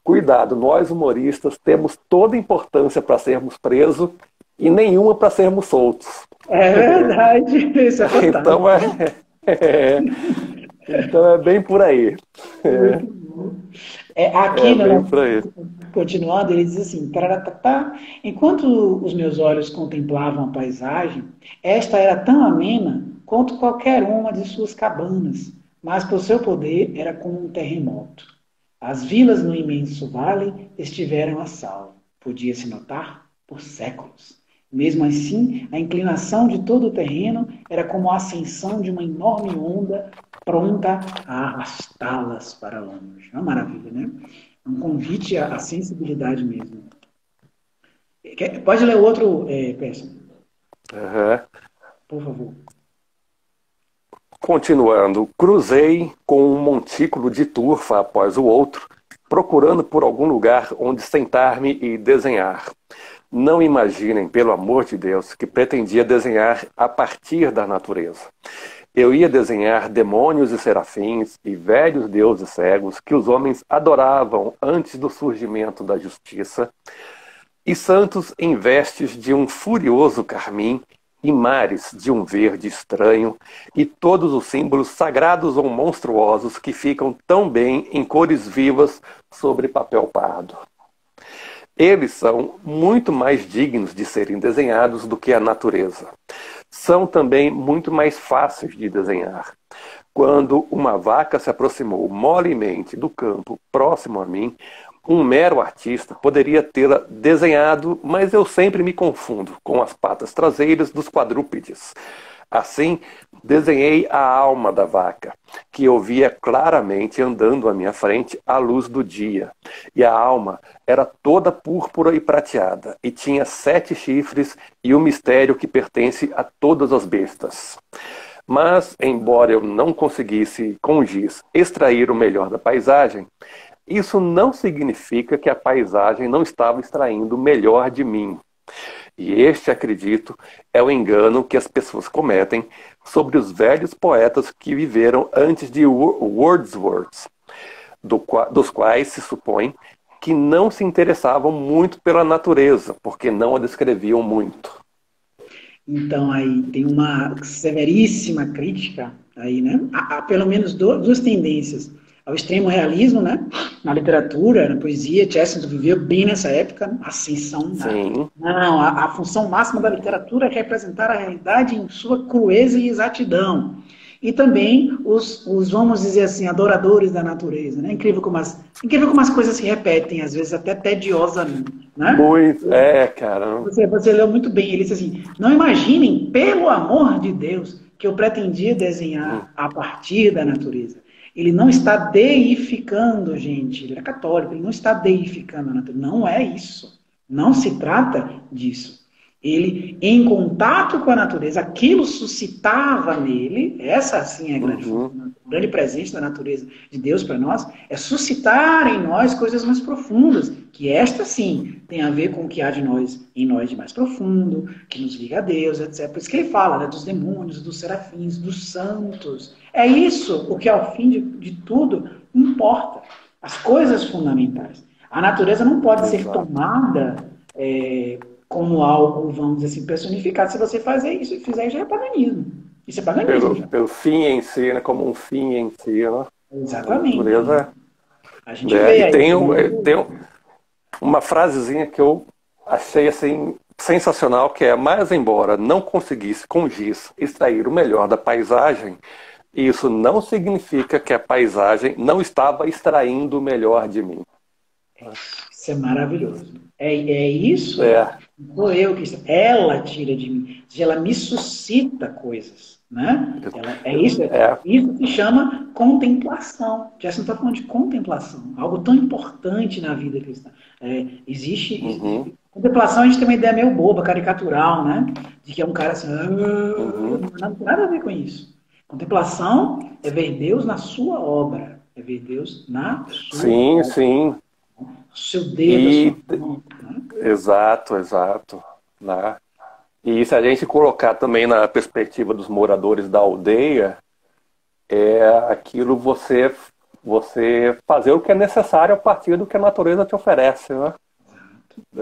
cuidado, nós humoristas temos toda a importância para sermos presos e nenhuma para sermos soltos. É verdade, isso é fantástico. Então é bem por aí. Aqui, continuando, ele diz assim, enquanto os meus olhos contemplavam a paisagem, esta era tão amena quanto qualquer uma de suas cabanas, mas por seu poder era como um terremoto. As vilas no imenso vale estiveram a salvo, podia-se notar por séculos. Mesmo assim, a inclinação de todo o terreno era como a ascensão de uma enorme onda pronta a arrastá-las para longe. É uma maravilha, né? É um convite à sensibilidade mesmo. Pode ler o outro, Peço? Por favor. Continuando, cruzei com um montículo de turfa após o outro, procurando por algum lugar onde sentar-me e desenhar. Não imaginem, pelo amor de Deus, que pretendia desenhar a partir da natureza. Eu ia desenhar demônios e serafins e velhos deuses cegos que os homens adoravam antes do surgimento da justiça, e santos em vestes de um furioso carmim e mares de um verde estranho, e todos os símbolos sagrados ou monstruosos que ficam tão bem em cores vivas sobre papel pardo. Eles são muito mais dignos de serem desenhados do que a natureza. São também muito mais fáceis de desenhar. Quando uma vaca se aproximou molemente do campo próximo a mim, um mero artista poderia tê-la desenhado, mas eu sempre me confundo com as patas traseiras dos quadrúpedes. Assim, desenhei a alma da vaca, que eu via claramente andando à minha frente à luz do dia. E a alma era toda púrpura e prateada, e tinha 7 chifres e o mistério que pertence a todas as bestas. Mas, embora eu não conseguisse, com giz, extrair o melhor da paisagem, isso não significa que a paisagem não estava extraindo o melhor de mim. E este, acredito, é o engano que as pessoas cometem sobre os velhos poetas que viveram antes de Wordsworth, dos quais se supõe que não se interessavam muito pela natureza, porque não a descreviam muito. Então, aí tem uma severíssima crítica, aí, né? Há pelo menos duas tendências. Ao extremo realismo, né? Na literatura, na poesia, Chesterton viveu bem nessa época, a ascensão. Sim. Não, a função máxima da literatura é representar a realidade em sua crueza e exatidão. E também os vamos dizer assim, adoradores da natureza, né? Incrível como as coisas se repetem, às vezes até tediosamente, né? Muito, cara. Você leu muito bem, ele disse assim, não imaginem, pelo amor de Deus, que eu pretendia desenhar a partir da natureza. Ele não está deificando, gente. Ele é católico, ele não está deificando a natureza. Não é isso. Não se trata disso. Ele, em contato com a natureza, aquilo suscitava nele, essa sim é a grande presente da natureza de Deus para nós, é suscitar em nós coisas mais profundas, que esta sim tem a ver com o que há em nós de mais profundo, que nos liga a Deus, etc. Por isso que ele fala, né, dos demônios, dos serafins, dos santos. É isso o que ao fim de tudo importa. as coisas fundamentais. A natureza não pode ser Exato. tomada como algo, vamos dizer assim, personificado. Se você fizer isso, já é paganismo. Isso é paganismo já. Pelo fim em si, né? Como um fim em si, né? A Exatamente. natureza. A gente É, vê e aí. tem uma frasezinha que eu achei assim sensacional, que é: mas embora não conseguisse com giz extrair o melhor da paisagem, isso não significa que a paisagem não estava extraindo o melhor de mim. Isso é maravilhoso. É isso. É, Não sou eu que. Ela tira de mim. Ou seja, ela me suscita coisas. Né? É isso. é, Isso se chama contemplação. Já você não está falando de contemplação. Algo tão importante na vida cristã. uhum, Contemplação, a gente tem uma ideia meio boba, caricatural, né? De que é um cara assim. uhum. Não tem nada a ver com isso. Contemplação é ver Deus na sua obra. É ver Deus na sua Sim, obra. sim. Seu dedo, a E sua mão. Né? exato, exato. Né? E se a gente colocar também na perspectiva dos moradores da aldeia, é aquilo você fazer o que é necessário a partir do que a natureza te oferece, né?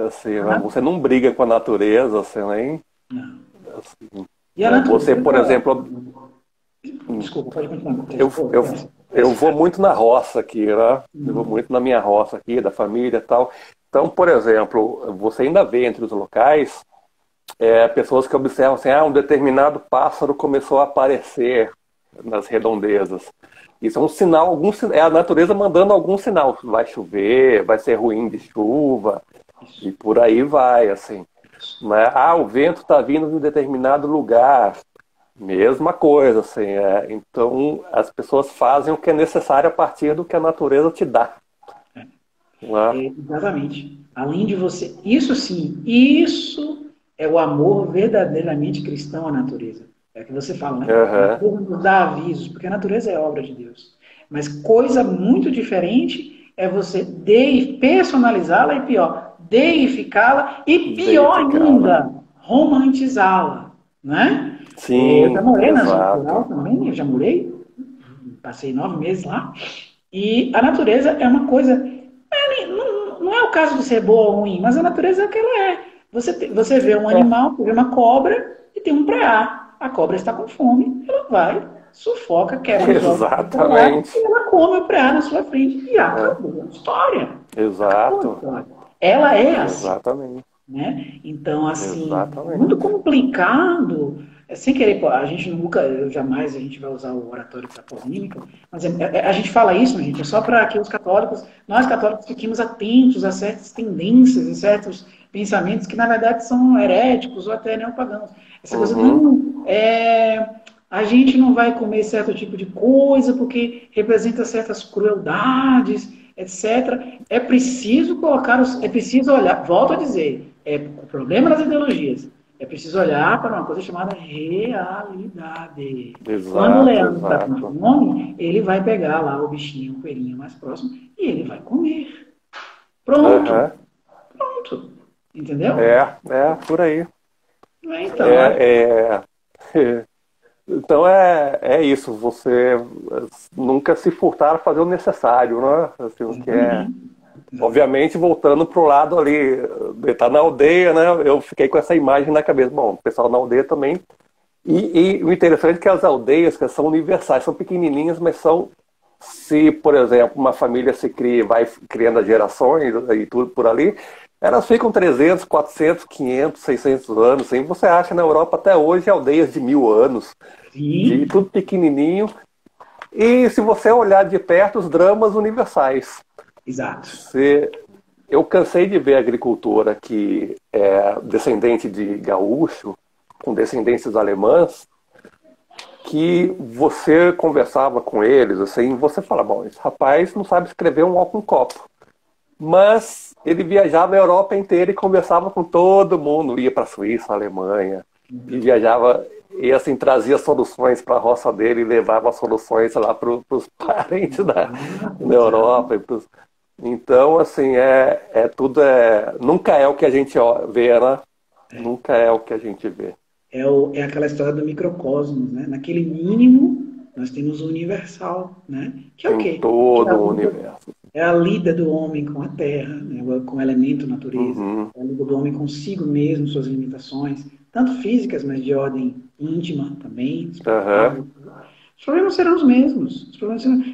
Assim, né? Você não briga com a natureza, você nem. Não. Assim, E a né? Você, natureza. por exemplo, Desculpa, pode continuar. eu, eu, eu vou muito na roça aqui, né? Eu vou Uhum. muito na minha roça aqui, da família e tal. Então, por exemplo, você ainda vê entre os locais pessoas que observam assim: um determinado pássaro começou a aparecer nas redondezas. Isso é um sinal, é a natureza mandando algum sinal. Vai chover, vai ser ruim de chuva, e por aí vai, assim. Né? O vento está vindo de um determinado lugar. Mesma coisa, assim. Então, as pessoas fazem o que é necessário a partir do que a natureza te dá. Né? Exatamente. Além de você. Isso sim, isso é o amor verdadeiramente cristão à natureza. É o que você fala, né? A Uhum. natureza nos dá avisos, porque a natureza é obra de Deus. Mas coisa muito diferente é você personalizá-la e pior, deificá-la e pior Deificá-la. ainda, romantizá-la. Né? Eu já Sim, morei na zona rural exato. também, eu já morei, passei 9 meses lá. E a natureza é uma coisa. Não é o caso de ser boa ou ruim, mas a natureza é o que ela é. Você vê um É, animal, você vê uma cobra e tem um preá. A cobra está com fome, ela vai, sufoca, quebra os ovos do preá exatamente. e ela come o preá na sua frente. E É, acabou a história. Acabou a exato. história. Ela é assim. Exatamente. Né? Então, assim, muito Exatamente. complicado, sem querer, a gente nunca, jamais a gente vai usar o oratório para polêmica, mas a gente fala isso, gente, é só para que nós católicos fiquemos atentos a certas tendências, a certos pensamentos que na verdade são heréticos ou até neopagãos. Essa coisa, Uhum. não, a gente não vai comer certo tipo de coisa porque representa certas crueldades, etc. É preciso olhar, volto a dizer, o problema das ideologias. É preciso olhar para uma coisa chamada realidade. Quando o Exato, leão está com exato. fome, ele vai pegar lá o bichinho, o coelhinho mais próximo, e ele vai comer. Pronto, Aham. pronto. Entendeu? Por aí. Então, É, é, então é isso, você nunca se furtar a fazer o necessário, né? Assim, o que é. exatamente. Obviamente, voltando pro lado ali, tá na aldeia, né? Eu fiquei com essa imagem na cabeça. Bom, o pessoal na aldeia também. E o interessante é que as aldeias que são universais, são pequenininhas, mas são. Se, por exemplo, uma família se cria, vai criando as gerações e tudo por ali, elas ficam 300, 400, 500, 600 anos. Assim, você acha na Europa até hoje aldeias de 1000 anos, de Sim, tudo pequenininho. E se você olhar de perto, os dramas universais. exato. Se, eu cansei de ver agricultora que é descendente de gaúcho, com descendências alemãs, que você conversava com eles, assim, você fala: bom, esse rapaz não sabe escrever um álcool em copo. Mas ele viajava a Europa inteira e conversava com todo mundo, ia para a Suíça, Alemanha, e viajava, e assim, trazia soluções para a roça dele e levava soluções lá para os parentes da Exato. Europa. Então, assim, tudo nunca é o que a gente vê, né? Nunca é o que a gente vê. É aquela história do microcosmos, né? Naquele mínimo, nós temos o universal, né? Que é o Em quê? Que é a todo o luta, universo. É a lida do homem com a terra, né, com o elemento natureza. É a lida do homem consigo mesmo, suas limitações, tanto físicas, mas de ordem íntima também, espiritual. Os problemas serão os mesmos.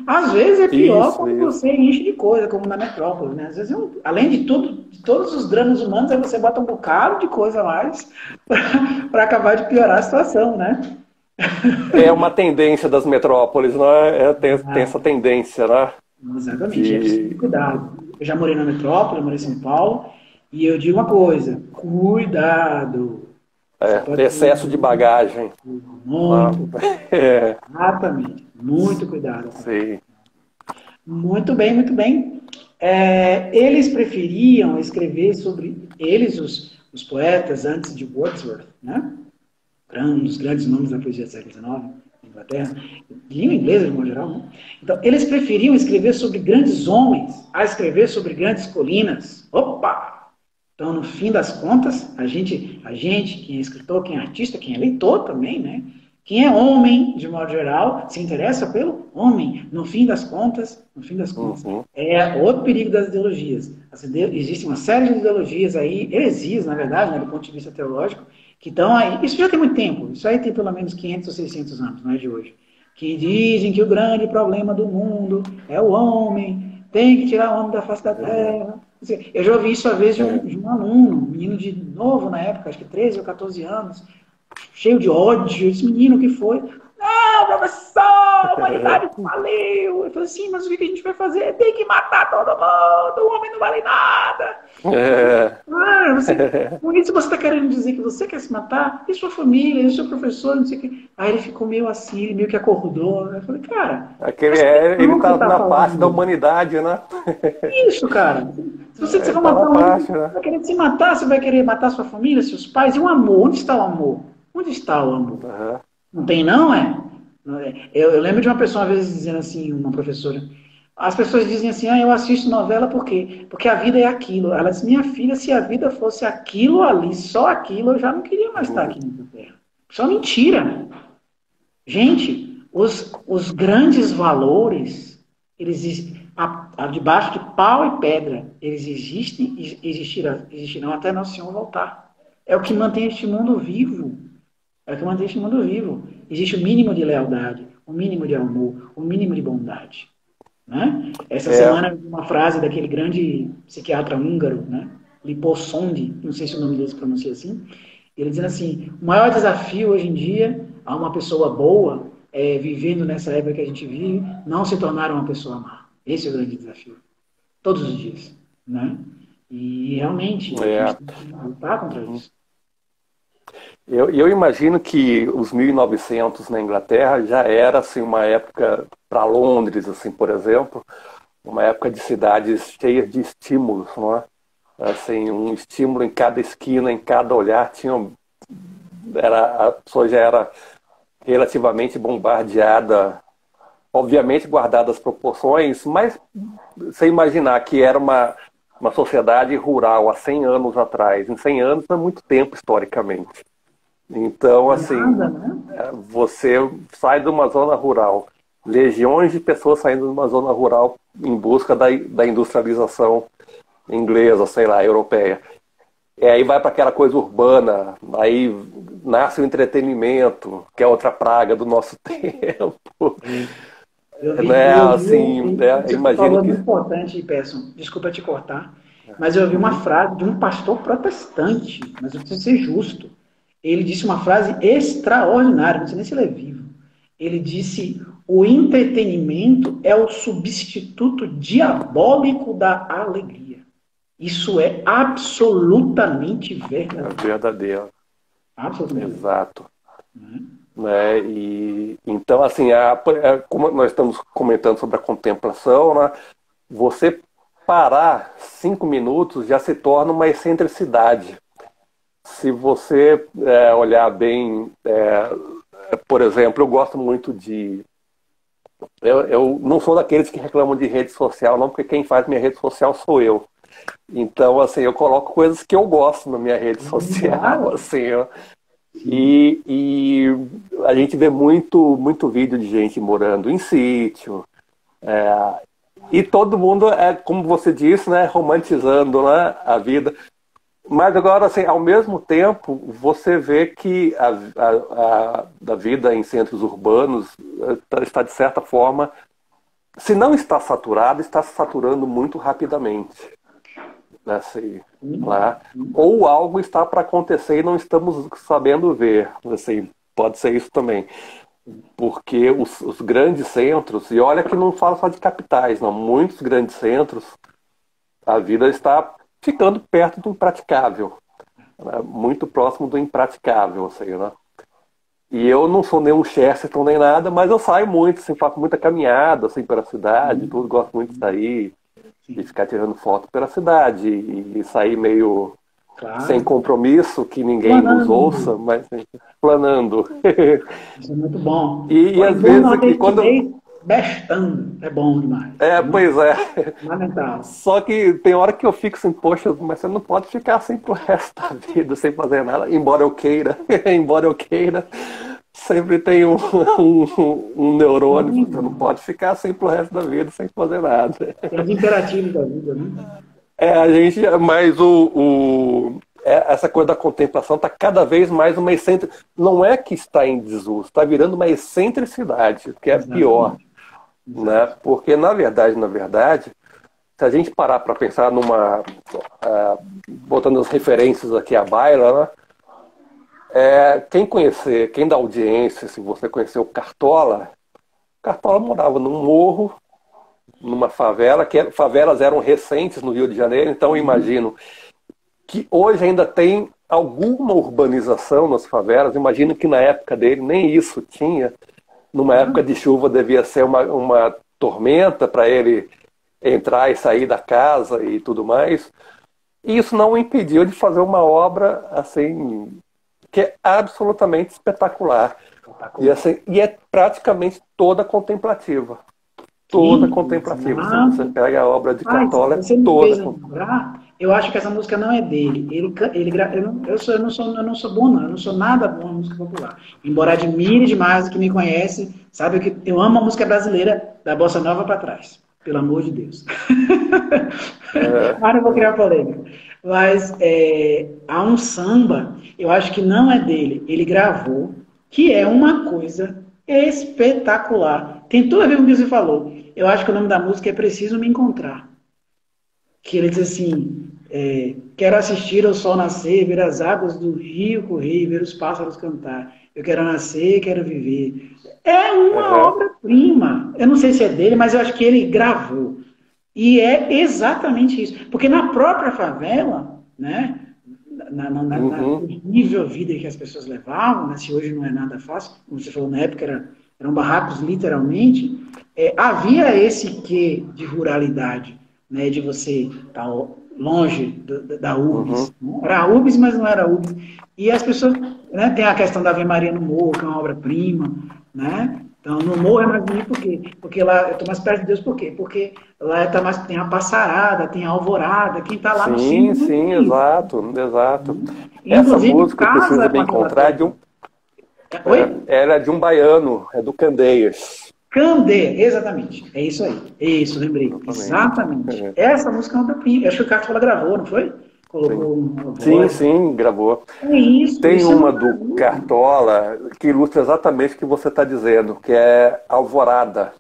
Às vezes é pior quando você enche de coisa, como na metrópole. Né? Às vezes, além de tudo, de todos os dramas humanos, aí você bota um bocado de coisa a mais para acabar de piorar a situação, né? É uma tendência das metrópoles, não é? Tem essa tendência, né? Exatamente, é preciso ter cuidado. Eu já morei na metrópole, eu morei em São Paulo, e eu digo uma coisa, cuidado. Excesso de bagagem. Muito. Exatamente. Muito cuidado. Sim. Muito bem, muito bem. Eles preferiam escrever sobre... Eles, os poetas, antes de Wordsworth, né? Um dos grandes nomes da poesia do século XIX, na Inglaterra, língua inglesa, de modo geral, né? Então, eles preferiam escrever sobre grandes homens a escrever sobre grandes colinas. Opa! Então, no fim das contas, a gente, quem é escritor, quem é artista, quem é leitor também, né? Quem é homem, de modo geral, se interessa pelo homem. No fim das contas, é outro perigo das ideologias. Existe uma série de ideologias aí, heresias, na verdade, né, do ponto de vista teológico, que estão aí. Isso já tem muito tempo. Isso aí tem pelo menos 500 ou 600 anos, não é de hoje. Que dizem que o grande problema do mundo é o homem, tem que tirar o homem da face da terra. Eu já ouvi isso, às vezes, de um aluno, um menino de novo na época, acho que 13 ou 14 anos, cheio de ódio. Esse menino que foi, não, professor, a humanidade faliu. Eu falei assim, mas o que a gente vai fazer? Tem que matar todo mundo, o homem não vale nada. Com isso você está querendo dizer que você quer se matar? E sua família, e seu professor, não sei o quê. Aí ele ficou meio assim, ele meio que acordou. Eu falei, cara... ele está na parte da humanidade, né? Isso, cara. Se você quiser matar vai querer se matar, você vai querer matar sua família, seus pais. E o amor? Onde está o amor? Onde está o amor? Não tem, não, é? Eu lembro de uma pessoa, uma vez, dizendo assim, uma professora... As pessoas dizem assim, eu assisto novela por quê? Porque a vida é aquilo. Ela disse, minha filha, se a vida fosse aquilo ali, só aquilo, eu já não queria mais estar aqui nessa terra. Isso é mentira. Gente, os grandes valores, eles debaixo de pau e pedra, eles existem e existirão até Nosso Senhor voltar. É o que mantém este mundo vivo. Existe o mínimo de lealdade, o mínimo de amor, o mínimo de bondade. Né? Essa semana eu vi uma frase daquele grande psiquiatra húngaro, né? Liposondi, não sei se o nome dele se pronuncia assim, ele dizendo assim, o maior desafio hoje em dia a uma pessoa boa, vivendo nessa época que a gente vive, não se tornar uma pessoa má. Esse é o grande desafio. Todos os dias. Né? E realmente, a gente tem que lutar contra isso. Eu imagino que os 1900 na Inglaterra já era assim, uma época, para Londres, assim, por exemplo, uma época de cidades cheias de estímulos, não é? Assim, um estímulo em cada esquina, em cada olhar, a pessoa já era relativamente bombardeada, obviamente guardadas as proporções, mas sem imaginar que era uma sociedade rural há 100 anos atrás. Em 100 anos é muito tempo historicamente. Então, assim, você sai de uma zona rural, legiões de pessoas saindo de uma zona rural em busca da industrialização inglesa, sei lá, europeia. E aí vai para aquela coisa urbana, aí nasce o entretenimento, que é outra praga do nosso tempo. Imagino que... muito importante, Peço, desculpa te cortar, mas eu ouvi uma frase de um pastor protestante, mas eu preciso ser justo. Ele disse uma frase extraordinária, não sei nem se ele é vivo. Ele disse, o entretenimento é o substituto diabólico da alegria. Isso é absolutamente verdadeiro. É verdadeiro. Absolutamente. Exato. Então, assim, como nós estamos comentando sobre a contemplação, né, você parar 5 minutos já se torna uma excentricidade. Se você olhar bem, por exemplo, eu gosto muito de... Eu não sou daqueles que reclamam de rede social, não, porque quem faz minha rede social sou eu. Então, assim, eu coloco coisas que eu gosto na minha rede social, assim, e a gente vê muito vídeo de gente morando em sítio, E todo mundo é, como você disse, né, romantizando, né, a vida. Mas agora, assim, ao mesmo tempo, você vê que a vida em centros urbanos está, de certa forma, se não está saturada, está se saturando muito rapidamente. Né, assim, lá. Ou algo está para acontecer e não estamos sabendo ver. Assim, pode ser isso também. Porque os grandes centros, e olha que não falo só de capitais, não, muitos grandes centros, a vida está ficando perto do impraticável, né? Muito próximo do impraticável, assim, né? E eu não sou nenhum Chesterton nem nada, mas eu saio muito, assim, faço muita caminhada assim, pela cidade, tudo, gosto muito de sair, de ficar tirando foto pela cidade, e sair meio sem Claro. compromisso, que ninguém nos ouça, Planando. mas planando. Isso é muito bom. E Ou em às bom vezes, e quando. nordestinês, bestando. É bom demais. É, pois é. Fundamental. Só que tem hora que eu fico assim, poxa, mas você não pode ficar assim pro resto da vida, sem fazer nada, embora eu queira, embora eu queira, sempre tem um neurônio, você não pode ficar assim pro resto da vida, sem fazer nada. Tem os imperativos da vida, né? A gente, mas essa coisa da contemplação está cada vez mais uma excentricidade. Não é que está em desuso, está virando uma excentricidade, que é pior. Exatamente. Né? Exato. Porque, na verdade, se a gente parar para pensar botando as referências aqui à baila, né? Quem dá audiência, se você conheceu o Cartola morava num morro, numa favela, favelas eram recentes no Rio de Janeiro, então eu imagino que hoje ainda tem alguma urbanização nas favelas. Imagino que na época dele nem isso tinha. Numa época de chuva devia ser uma tormenta para ele entrar e sair da casa e tudo mais. E isso não o impediu de fazer uma obra assim que é absolutamente espetacular. E é praticamente toda contemplativa. Toda Sim, contemplativa. Se você exato. pega a obra de Mas Cartola, é você me toda fez contemplativa. lembrar, eu acho que essa música não é dele. Eu não sou bom, não. Eu não sou nada bom na música popular. Embora admire demais o que me conhece, sabe que eu amo a música brasileira da Bossa Nova para trás. Pelo amor de Deus. Mas não vou criar polêmica. Mas há um samba, eu acho que não é dele. Ele gravou, que é uma coisa espetacular. Tem tudo a ver com o que você falou. Eu acho que o nome da música é Preciso Me Encontrar. Que ele diz assim: quero assistir ao sol nascer, ver as águas do rio correr, ver os pássaros cantar. Eu quero nascer, quero viver. É uma Uhum. obra-prima. Eu não sei se é dele, mas eu acho que ele gravou. E é exatamente isso. Porque na própria favela, né, na Uhum. terrível vida que as pessoas levavam, né, se hoje não é nada fácil, como você falou, na época eram barracos literalmente, havia esse quê de ruralidade, né, de você estar longe da Uhum. URBS. Né? Era a URBS, mas não era a URBS. E as pessoas, né, tem a questão da Ave Maria no Morro, que é uma obra-prima, né? Então, no Morro é mais bonito por quê? Porque lá eu estou mais perto de Deus, por quê? Porque lá tem a passarada, tem a alvorada, quem está lá no Sim, cimo do sim, rio. exato, exato. Essa Inclusive, música, Precisa casa Me com aquela Encontrar, terra. Oi? era de um baiano, é do Candeias. Candê, exatamente. É isso aí. É isso, lembrei. Exatamente. Exatamente. Essa música é uma obra-prima. Acho que o Cartola gravou, não foi? Sim. Colocou uma Sim, voz. sim, gravou. É isso, Tem isso é uma uma do maravilha. Cartola que ilustra exatamente o que você está dizendo, que é Alvorada.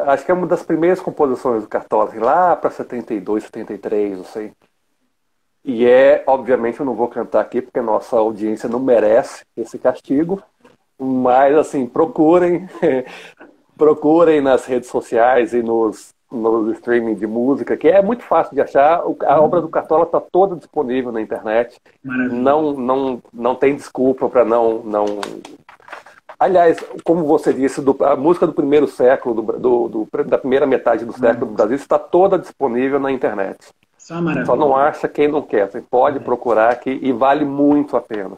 Acho que é uma das primeiras composições do Cartola, assim, lá para 72, 73, não sei. E obviamente eu não vou cantar aqui porque a nossa audiência não merece esse castigo, mas assim, procurem, procurem nas redes sociais e nos streaming de música, que é muito fácil de achar. A obra do Cartola está toda disponível na internet. Maravilha. Não tem desculpa para não. Aliás, como você disse, a música do primeiro século, da primeira metade do século do Brasil, está toda disponível na internet. Só uma Só não maravilha. acha quem não quer. Você pode procurar aqui e vale muito a pena.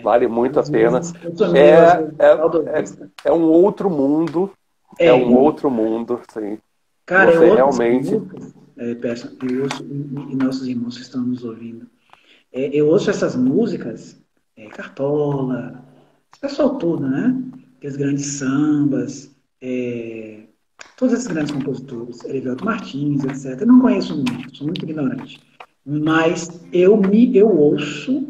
Vale muito a Às pena. vezes, eu sou meio, às É, vezes, é, é, saudosista. é um outro mundo. É É, um outro mundo, sim. cara, eu Você ouço essas realmente. músicas, peço, eu ouço, e nossos irmãos que estão nos ouvindo, eu ouço essas músicas, Cartola, esse pessoal todo, né? Aqueles grandes sambas, Todos esses grandes compositores, Erivelto Martins, etc. Eu não conheço muito, sou muito ignorante. Mas eu ouço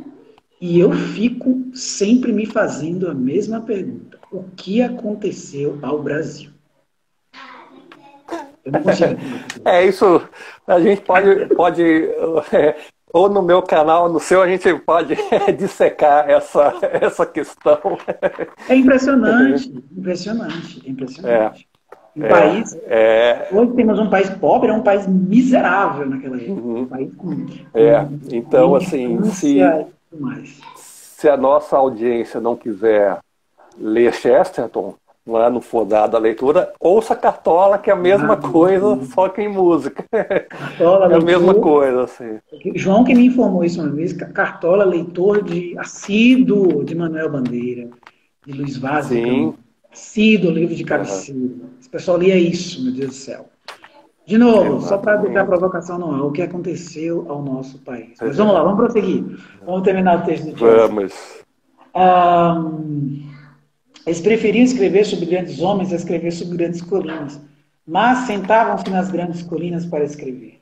e eu fico sempre me fazendo a mesma pergunta. O que aconteceu ao Brasil? Eu não consigo. Isso a gente pode ou no meu canal, ou no seu, a gente pode dissecar essa questão. É impressionante, impressionante. Hoje temos um país pobre, é um país miserável naquela época. Um país então, assim, se a nossa audiência não quiser ler Chesterton, não for dada a leitura, ouça Cartola, que é a mesma coisa, só que em música. Cartola, é a mesma coisa, assim. João que me informou isso uma vez, Cartola, leitor assíduo de Manuel Bandeira, de Luiz Vaz. Sim. Assíduo, livro de cabeceira. Esse pessoal lia isso, meu Deus do céu. De novo, só para deixar a provocação no ar, o que aconteceu ao nosso país. Mas vamos lá, vamos prosseguir. Vamos terminar o texto de Vamos. Eles preferiam escrever sobre grandes homens a escrever sobre grandes colinas, mas sentavam-se nas grandes colinas para escrever.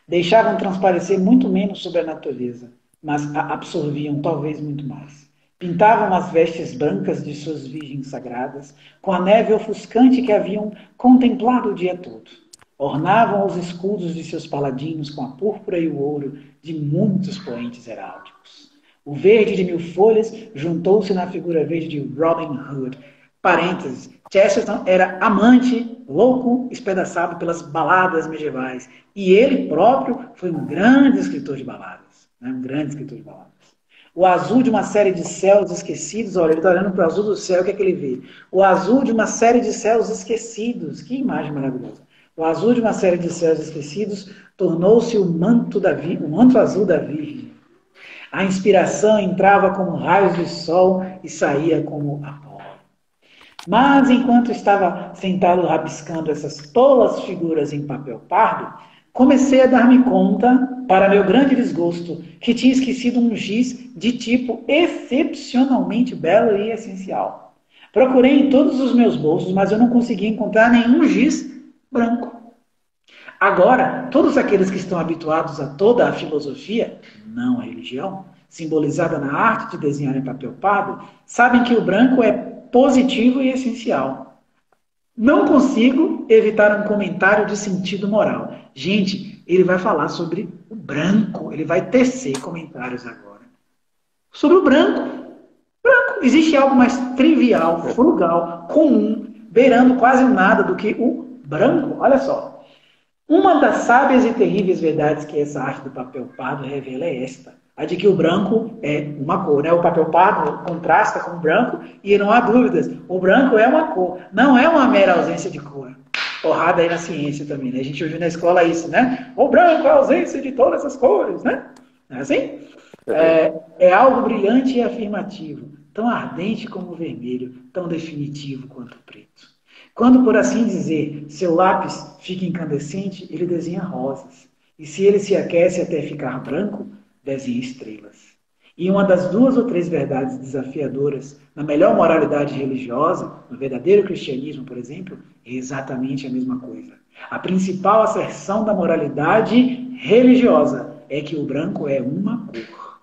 Deixavam transparecer muito menos sobre a natureza, mas a absorviam talvez muito mais. Pintavam as vestes brancas de suas virgens sagradas, com a neve ofuscante que haviam contemplado o dia todo. Ornavam os escudos de seus paladinos com a púrpura e o ouro de muitos poentes heráldicos. O verde de 1000 folhas juntou-se na figura verde de Robin Hood. Parênteses. Chesterton era amante, louco, espedaçado pelas baladas medievais. E ele próprio foi um grande escritor de baladas. Né? Um grande escritor de baladas. O azul de uma série de céus esquecidos. Olha, ele está olhando para o azul do céu, o que é que ele vê? O azul de uma série de céus esquecidos. Que imagem maravilhosa. O azul de uma série de céus esquecidos tornou-se o manto azul da Virgem. A inspiração entrava como raios de sol e saía como Apolo. Mas enquanto estava sentado rabiscando essas tolas figuras em papel pardo, comecei a dar-me conta, para meu grande desgosto, que tinha esquecido um giz de tipo excepcionalmente belo e essencial. Procurei em todos os meus bolsos, mas eu não consegui encontrar nenhum giz branco. Agora, todos aqueles que estão habituados a toda a filosofia, não a religião, simbolizada na arte de desenhar em papel pardo, sabem que o branco é positivo e essencial. Não consigo evitar um comentário de sentido moral. Gente, ele vai falar sobre o branco, ele vai tecer comentários agora. Sobre o branco. Existe algo mais trivial, frugal, comum, beirando quase nada do que o branco. Olha só. Uma das sábias e terríveis verdades que essa arte do papel pardo revela é esta. A de que o branco é uma cor, né? O papel pardo contrasta com o branco e não há dúvidas. O branco é uma cor, não é uma mera ausência de cor. Porrada aí na ciência também, né? A gente ouviu na escola isso, né? O branco é a ausência de todas as cores, né? Não é assim? É algo brilhante e afirmativo, tão ardente como o vermelho, tão definitivo quanto o preto. Quando, por assim dizer, seu lápis fica incandescente, ele desenha rosas. E se ele se aquece até ficar branco, desenha estrelas. E uma das 2 ou 3 verdades desafiadoras na melhor moralidade religiosa, no verdadeiro cristianismo, por exemplo, é exatamente a mesma coisa. A principal asserção da moralidade religiosa é que o branco é uma cor.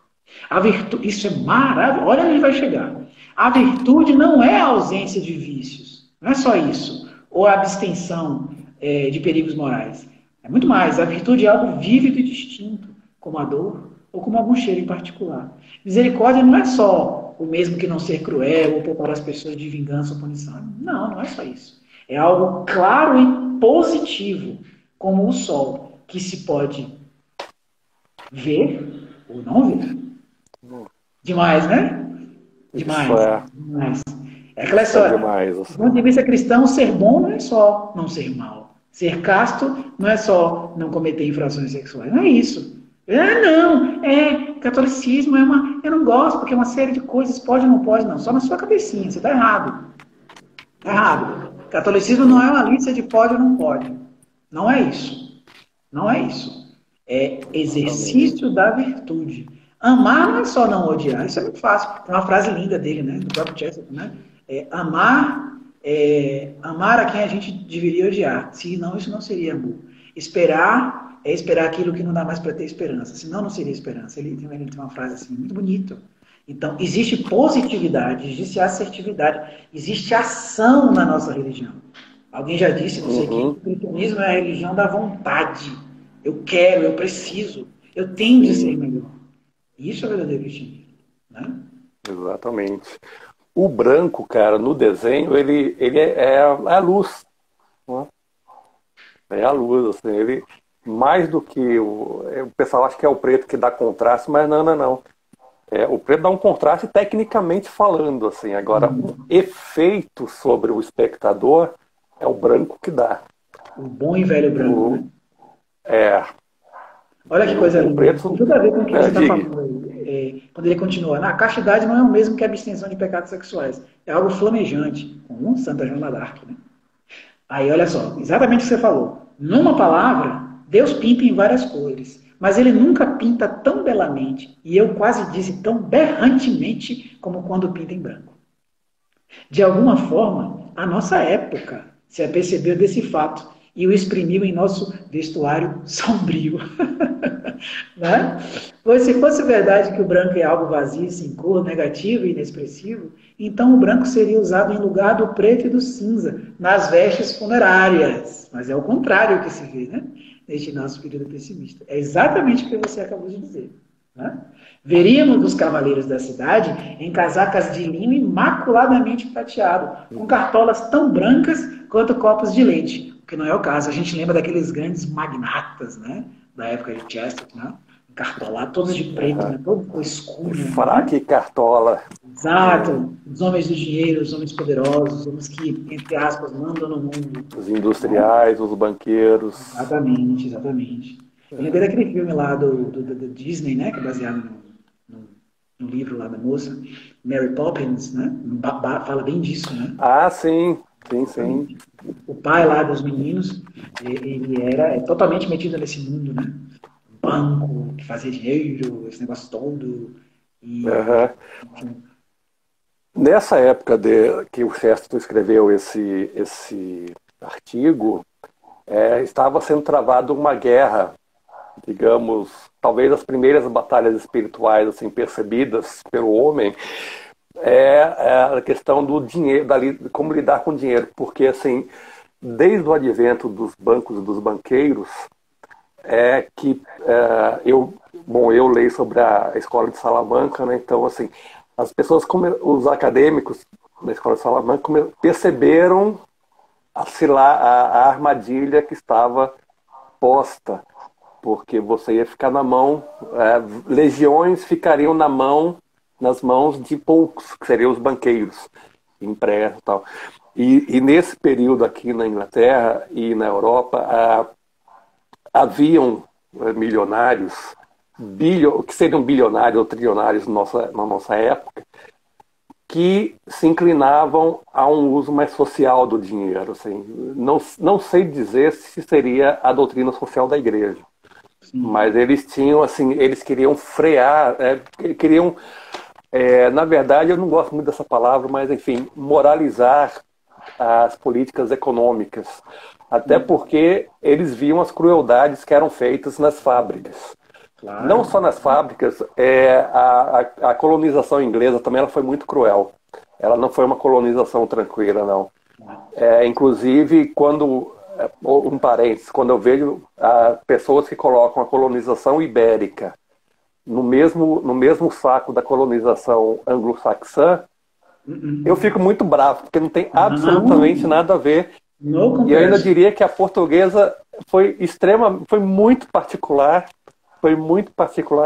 A virtude, isso é maravilhoso, olha onde ele vai chegar. A virtude não é a ausência de vícios. Não é só isso. Ou a abstenção de perigos morais. É muito mais. A virtude é algo vívido e distinto, como a dor ou como algum cheiro em particular. Misericórdia não é só o mesmo que não ser cruel ou poupar as pessoas de vingança ou punição. Não, não é só isso. É algo claro e positivo, como o sol, que se pode ver ou não ver. Demais, né? Demais. É aquela história. Do ponto de vista cristão, ser bom não é só não ser mal. Ser casto não é só não cometer infrações sexuais. Não é isso. Catolicismo é uma... Eu não gosto, porque é uma série de coisas, pode ou não pode, não. Só na sua cabecinha, você está errado. Está errado. Catolicismo não é uma lista de pode ou não pode. Não é isso. Não é isso. É exercício da virtude. Amar não é só não odiar, isso é muito fácil. Tem uma frase linda dele, né? Do próprio Chesterton, né? Amar amar a quem a gente deveria odiar. Senão, isso não seria amor. Esperar é esperar aquilo que não dá mais para ter esperança. Senão, não seria esperança. Ele tem uma frase assim, muito bonita. Então, existe positividade, existe assertividade, existe ação na nossa religião. Alguém já disse, não sei que o cristianismo é a religião da vontade. Eu quero, eu preciso, eu tenho de ser melhor. Isso é o verdadeiro cristianismo, né? Exatamente. O branco, cara, no desenho, ele é a luz. Né? É a luz, assim, ele mais do que o pessoal acha que é o preto que dá contraste, mas não. O preto dá um contraste tecnicamente falando, assim. Agora, o efeito sobre o espectador é o branco que dá. O bom e velho branco, né? Olha que coisa linda. Preto, tem tudo a ver com o que você está falando aí. Quando ele continua, a castidade não é o mesmo que a abstenção de pecados sexuais. É algo flamejante, como Santa Joana d'Arc, né? Aí, olha só, exatamente o que você falou. Numa palavra, Deus pinta em várias cores, mas ele nunca pinta tão belamente, e eu quase disse tão berrantemente, como quando pinta em branco. De alguma forma, a nossa época se apercebeu desse fato e o exprimiu em nosso vestuário sombrio. Né? Pois se fosse verdade que o branco é algo vazio, sem cor, negativo e inexpressivo, então o branco seria usado em lugar do preto e do cinza, nas vestes funerárias. Mas é o contrário que se vê, né? Neste nosso período pessimista. É exatamente o que você acabou de dizer. Né? Veríamos os cavaleiros da cidade em casacas de linho imaculadamente prateado, com cartolas tão brancas quanto copos de leite, o que não é o caso. A gente lembra daqueles grandes magnatas, né? Da época de Chester, né? Cartolado, todos de preto, né? Todo escuro. Fraque e cartola. Exato. Os homens do dinheiro, os homens poderosos, os homens que, entre aspas, mandam no mundo. Os industriais, os banqueiros. Exatamente. Eu lembrei daquele filme lá do Disney, né? Que é baseado no livro lá da moça, Mary Poppins, né? Fala bem disso, né? Ah, sim. O pai lá dos meninos, ele era totalmente metido nesse mundo, né? Banco, que fazia dinheiro, esse negócio todo. Nessa época que o Chesterton escreveu esse artigo, estava sendo travada uma guerra, digamos, talvez as primeiras batalhas espirituais assim, percebidas pelo homem, a questão do dinheiro, como lidar com o dinheiro, porque assim, desde o advento dos bancos e dos banqueiros, eu leio sobre a escola de Salamanca, né? Então assim, as pessoas, os acadêmicos da escola de Salamanca perceberam a armadilha que estava posta, porque você ia ficar na mão, legiões ficariam nas mãos de poucos, que seriam os banqueiros, impressos e tal. E nesse período aqui na Inglaterra e na Europa, haviam milionários, que seriam bilionários ou trilionários na nossa época, que se inclinavam a um uso mais social do dinheiro. Assim. Não sei dizer se seria a doutrina social da igreja. Sim. Mas eles tinham, assim, eles queriam frear, na verdade, eu não gosto muito dessa palavra, mas, enfim, moralizar as políticas econômicas. Até porque eles viam as crueldades que eram feitas nas fábricas. Claro. Não só nas fábricas, a colonização inglesa também ela foi muito cruel. Ela não foi uma colonização tranquila, não. Inclusive, quando eu vejo pessoas que colocam a colonização ibérica no mesmo saco da colonização anglo-saxã, eu fico muito bravo, porque não tem absolutamente nada a ver. E eu ainda diria que a portuguesa foi muito particular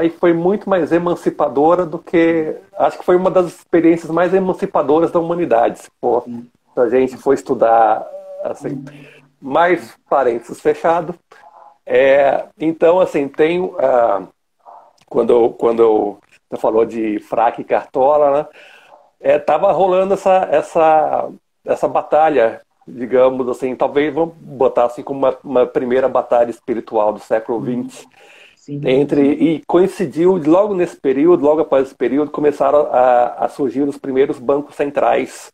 e foi muito mais emancipadora do que... Acho que foi uma das experiências mais emancipadoras da humanidade, se a gente for estudar assim. Mais parênteses fechado. Então, assim, tem... quando você falou de fraque e cartola, né? Tava rolando essa batalha, digamos assim, talvez vamos botar assim como uma primeira batalha espiritual do século XX. E coincidiu, logo após esse período, começaram a surgir os primeiros bancos centrais.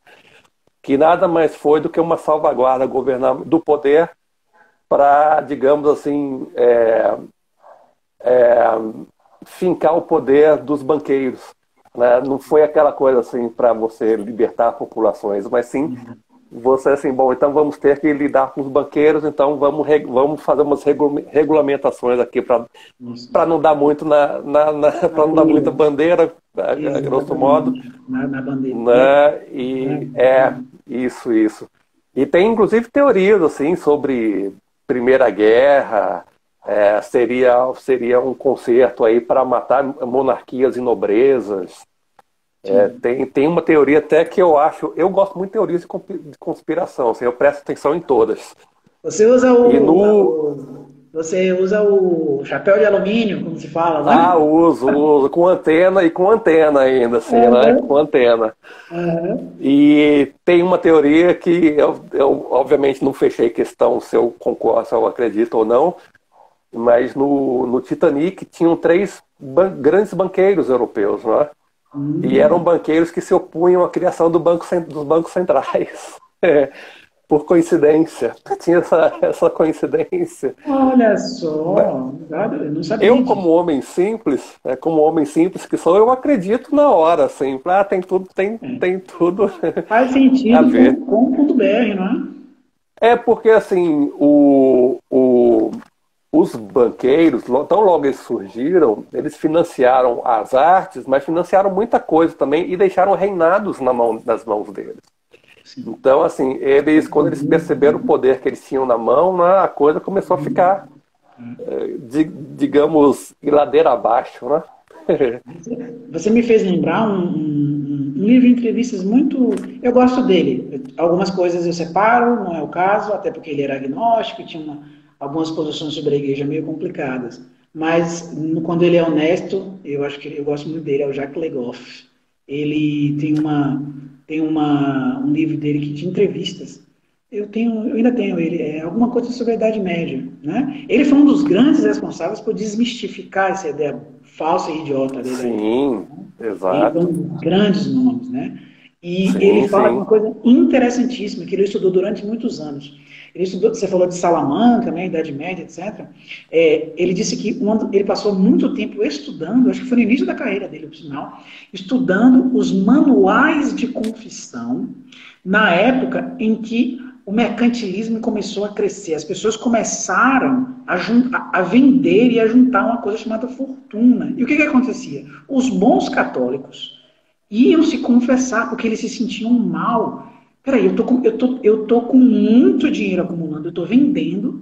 que nada mais foi do que uma salvaguarda do poder para, digamos assim, fincar o poder dos banqueiros, né? Não foi aquela coisa assim para você libertar populações, mas sim você assim, bom, então vamos ter que lidar com os banqueiros, então vamos fazer umas regulamentações aqui para não dar muito para não dar muita bandeira, a grosso modo, na bandeira, né? E isso. E tem inclusive teorias assim sobre Primeira Guerra. Seria um concerto aí para matar monarquias e nobrezas. Tem uma teoria até que eu gosto muito de teorias de conspiração, assim, eu presto atenção em todas. Você usa você usa o chapéu de alumínio, como se fala, né? Uso com antena ainda, assim, né? Com antena. E tem uma teoria que eu obviamente não fechei questão se eu concordo, se eu acredito ou não, mas no Titanic tinham 3 grandes banqueiros europeus, né? E eram banqueiros que se opunham à criação dos bancos centrais. Por coincidência. Tinha essa coincidência. Olha só, eu não sabia disso. Como homem simples que sou, eu acredito na hora, assim. Tem tudo. Faz sentido a ver. Com o .br, não é? Porque assim, os banqueiros, tão logo eles surgiram, eles financiaram as artes, mas financiaram muita coisa também e deixaram reinados nas mãos deles. Sim. Então, assim, quando eles perceberam o poder que eles tinham na mão, né, a coisa começou a ficar, digamos, ladeira abaixo, né? Você me fez lembrar um livro de entrevistas muito... Eu gosto dele. Algumas coisas eu separo, não é o caso, até porque ele era agnóstico e tinha algumas posições sobre a igreja meio complicadas. Mas, quando ele é honesto, eu acho que eu gosto muito dele, é o Jacques Legoff. Ele tem um livro dele de entrevistas. Eu ainda tenho ele, alguma coisa sobre a Idade Média, né? Ele foi um dos grandes responsáveis por desmistificar essa ideia falsa e idiota dele. Sim, exato. Ele foi um dos grandes nomes, né? E ele fala uma coisa interessantíssima, que ele estudou durante muitos anos. Ele estudou, você falou de Salamanca, né, Idade Média, etc. Ele disse que ele passou muito tempo estudando, acho que foi no início da carreira dele, por sinal, estudando os manuais de confissão na época em que o mercantilismo começou a crescer. As pessoas começaram a vender e a juntar uma coisa chamada fortuna. E o que acontecia? Os bons católicos iam se confessar porque eles se sentiam mal. Peraí, eu tô com muito dinheiro acumulando, eu tô vendendo,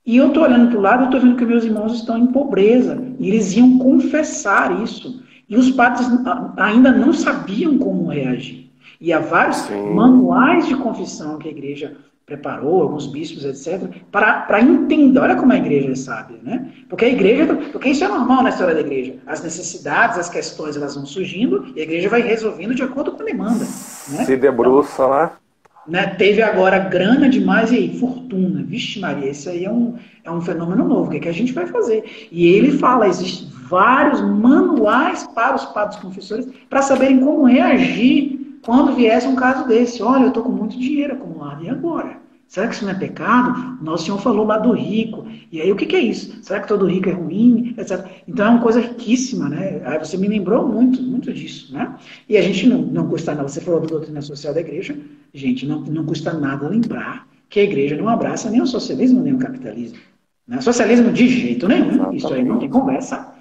e eu tô olhando para o lado e tô vendo que meus irmãos estão em pobreza. E eles iam confessar isso. E os padres ainda não sabiam como reagir. E há vários manuais de confissão que a igreja preparou, alguns bispos, etc., para entender. Olha como a igreja é sábia, né? Porque isso é normal na história da igreja. As necessidades, as questões, elas vão surgindo e a igreja vai resolvendo de acordo com a demanda. Né? Se debruça lá. Né? Teve agora grana demais e aí, fortuna. Vixe Maria, isso aí é um fenômeno novo. O que a gente vai fazer? E ele fala, existem vários manuais para os padres confessores para saberem como reagir quando viesse um caso desse. Olha, eu estou com muito dinheiro acumulado, e agora? Será que isso não é pecado? O nosso Senhor falou lá do rico. E aí, o que é isso? Será que todo rico é ruim? Etc. Então, é uma coisa riquíssima, né? Aí você me lembrou muito, muito disso, né? E a gente não custa nada. Você falou da doutrina social da igreja. Gente, não custa nada lembrar que a igreja não abraça nem o socialismo, nem o capitalismo. Né? Socialismo de jeito nenhum. Isso aí não tem conversa.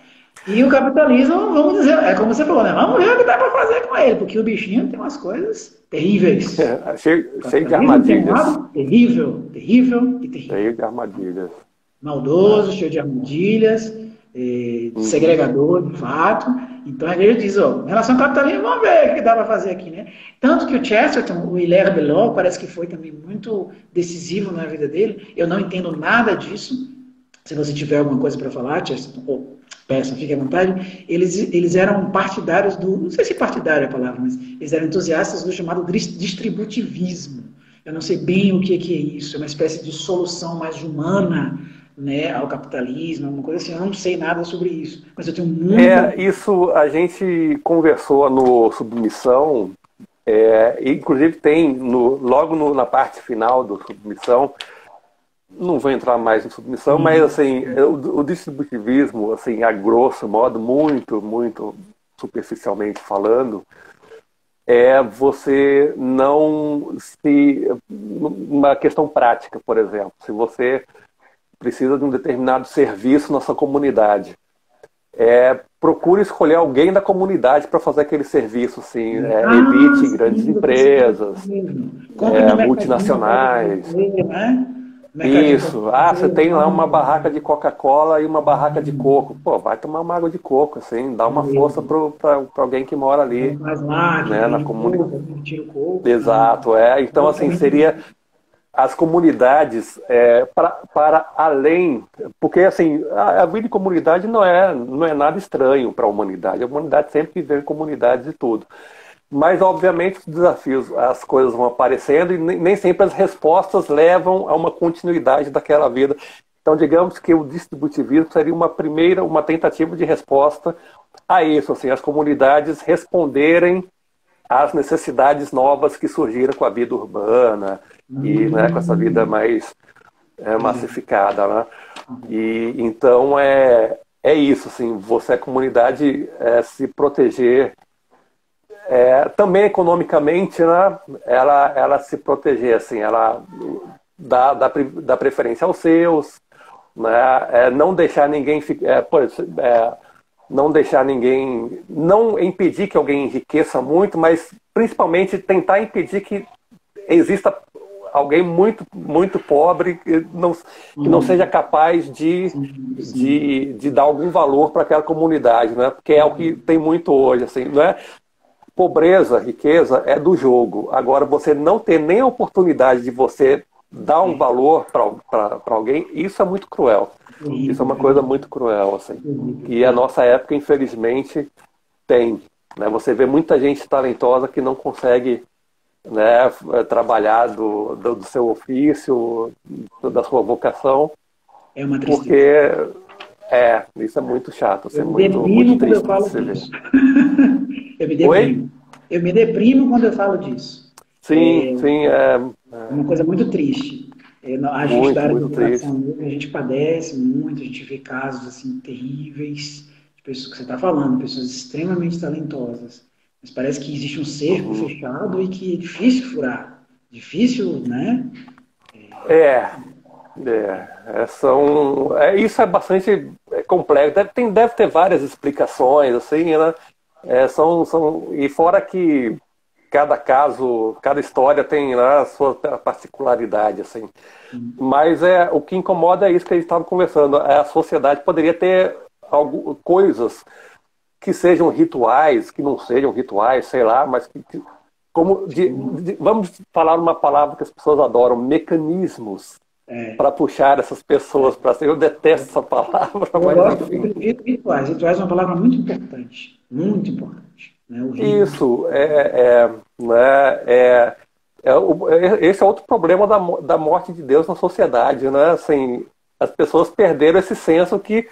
E o capitalismo, vamos dizer, é como você falou, né? Vamos ver o que dá para fazer com ele, porque o bichinho tem umas coisas terríveis. Cheio de armadilhas. Terrível e terrível. Cheio de armadilhas. Maldoso, cheio de armadilhas, segregador, de fato. Então a igreja diz, em relação ao capitalismo, vamos ver o que dá para fazer aqui, né? Tanto que o Chesterton, o Hilaire Belloc, parece que foi também muito decisivo na vida dele. Eu não entendo nada disso. Se você tiver alguma coisa para falar, Chesterton, peça, fique à vontade. Eles eram partidários não sei se partidário é a palavra, mas eles eram entusiastas do chamado distributivismo. Eu não sei bem o que é isso, é uma espécie de solução mais humana, né, ao capitalismo, alguma coisa assim. Eu não sei nada sobre isso, mas eu tenho muito... Isso a gente conversou no Submissão, Inclusive tem, na parte final do Submissão, não vou entrar mais em Submissão, mas assim, o distributivismo, assim, a grosso modo, muito, muito superficialmente falando, você não se... Uma questão prática, por exemplo, se você precisa de um determinado serviço na sua comunidade, procure escolher alguém da comunidade para fazer aquele serviço, assim, evite grandes empresas, multinacionais. Isso. Você tem lá uma barraca de Coca-Cola e uma barraca de coco. Pô, vai tomar uma água de coco, assim, dá uma força para alguém que mora ali, né, na comunidade. Exato, Então, assim, seria as comunidades para além, porque assim, a vida em comunidade não é nada estranho para a humanidade. A humanidade sempre vive em comunidades e tudo. Mas, obviamente, os desafios, as coisas vão aparecendo e nem sempre as respostas levam a uma continuidade daquela vida. Então, digamos que o distributivismo seria uma tentativa de resposta a isso, assim, as comunidades responderem às necessidades novas que surgiram com a vida urbana e, né, com essa vida mais massificada, né? E então é isso, assim, você, a comunidade, se proteger. Também economicamente, né, ela se proteger, assim, ela dá preferência aos seus, né, não deixar ninguém não deixar ninguém, não impedir que alguém enriqueça muito, mas principalmente tentar impedir que exista alguém muito, muito pobre que não seja capaz de dar algum valor para aquela comunidade, né, porque é o que tem muito hoje, assim, não é? Pobreza, riqueza é do jogo. Agora, você não ter nem a oportunidade de você dar um valor para alguém, isso é muito cruel. Isso é uma coisa muito cruel, assim. E a nossa época, infelizmente, tem. Né? Você vê muita gente talentosa que não consegue, né, trabalhar do seu ofício, da sua vocação. É uma tristeza. Porque isso é muito chato. Isso é muito triste. Eu me deprimo. Eu me deprimo quando eu falo disso. Sim. É uma coisa muito triste. A gente da área de educação, a gente padece muito, a gente vê casos assim terríveis de pessoas que você está falando, pessoas extremamente talentosas. Mas parece que existe um cerco fechado e que é difícil furar. Difícil, né? Isso é bastante complexo. Deve ter várias explicações, assim, né? E fora que cada caso, cada história tem, né, a sua particularidade, assim. Mas o que incomoda é isso que a gente estava conversando. A sociedade poderia ter coisas que sejam rituais, que não sejam rituais, sei lá, mas vamos falar uma palavra que as pessoas adoram, mecanismos. Para puxar essas pessoas para ser. Eu detesto essa palavra. Rituais. Rituais é uma palavra muito importante. Muito importante. Né? Isso. Esse é outro problema da morte de Deus na sociedade. Né? Assim, as pessoas perderam esse senso que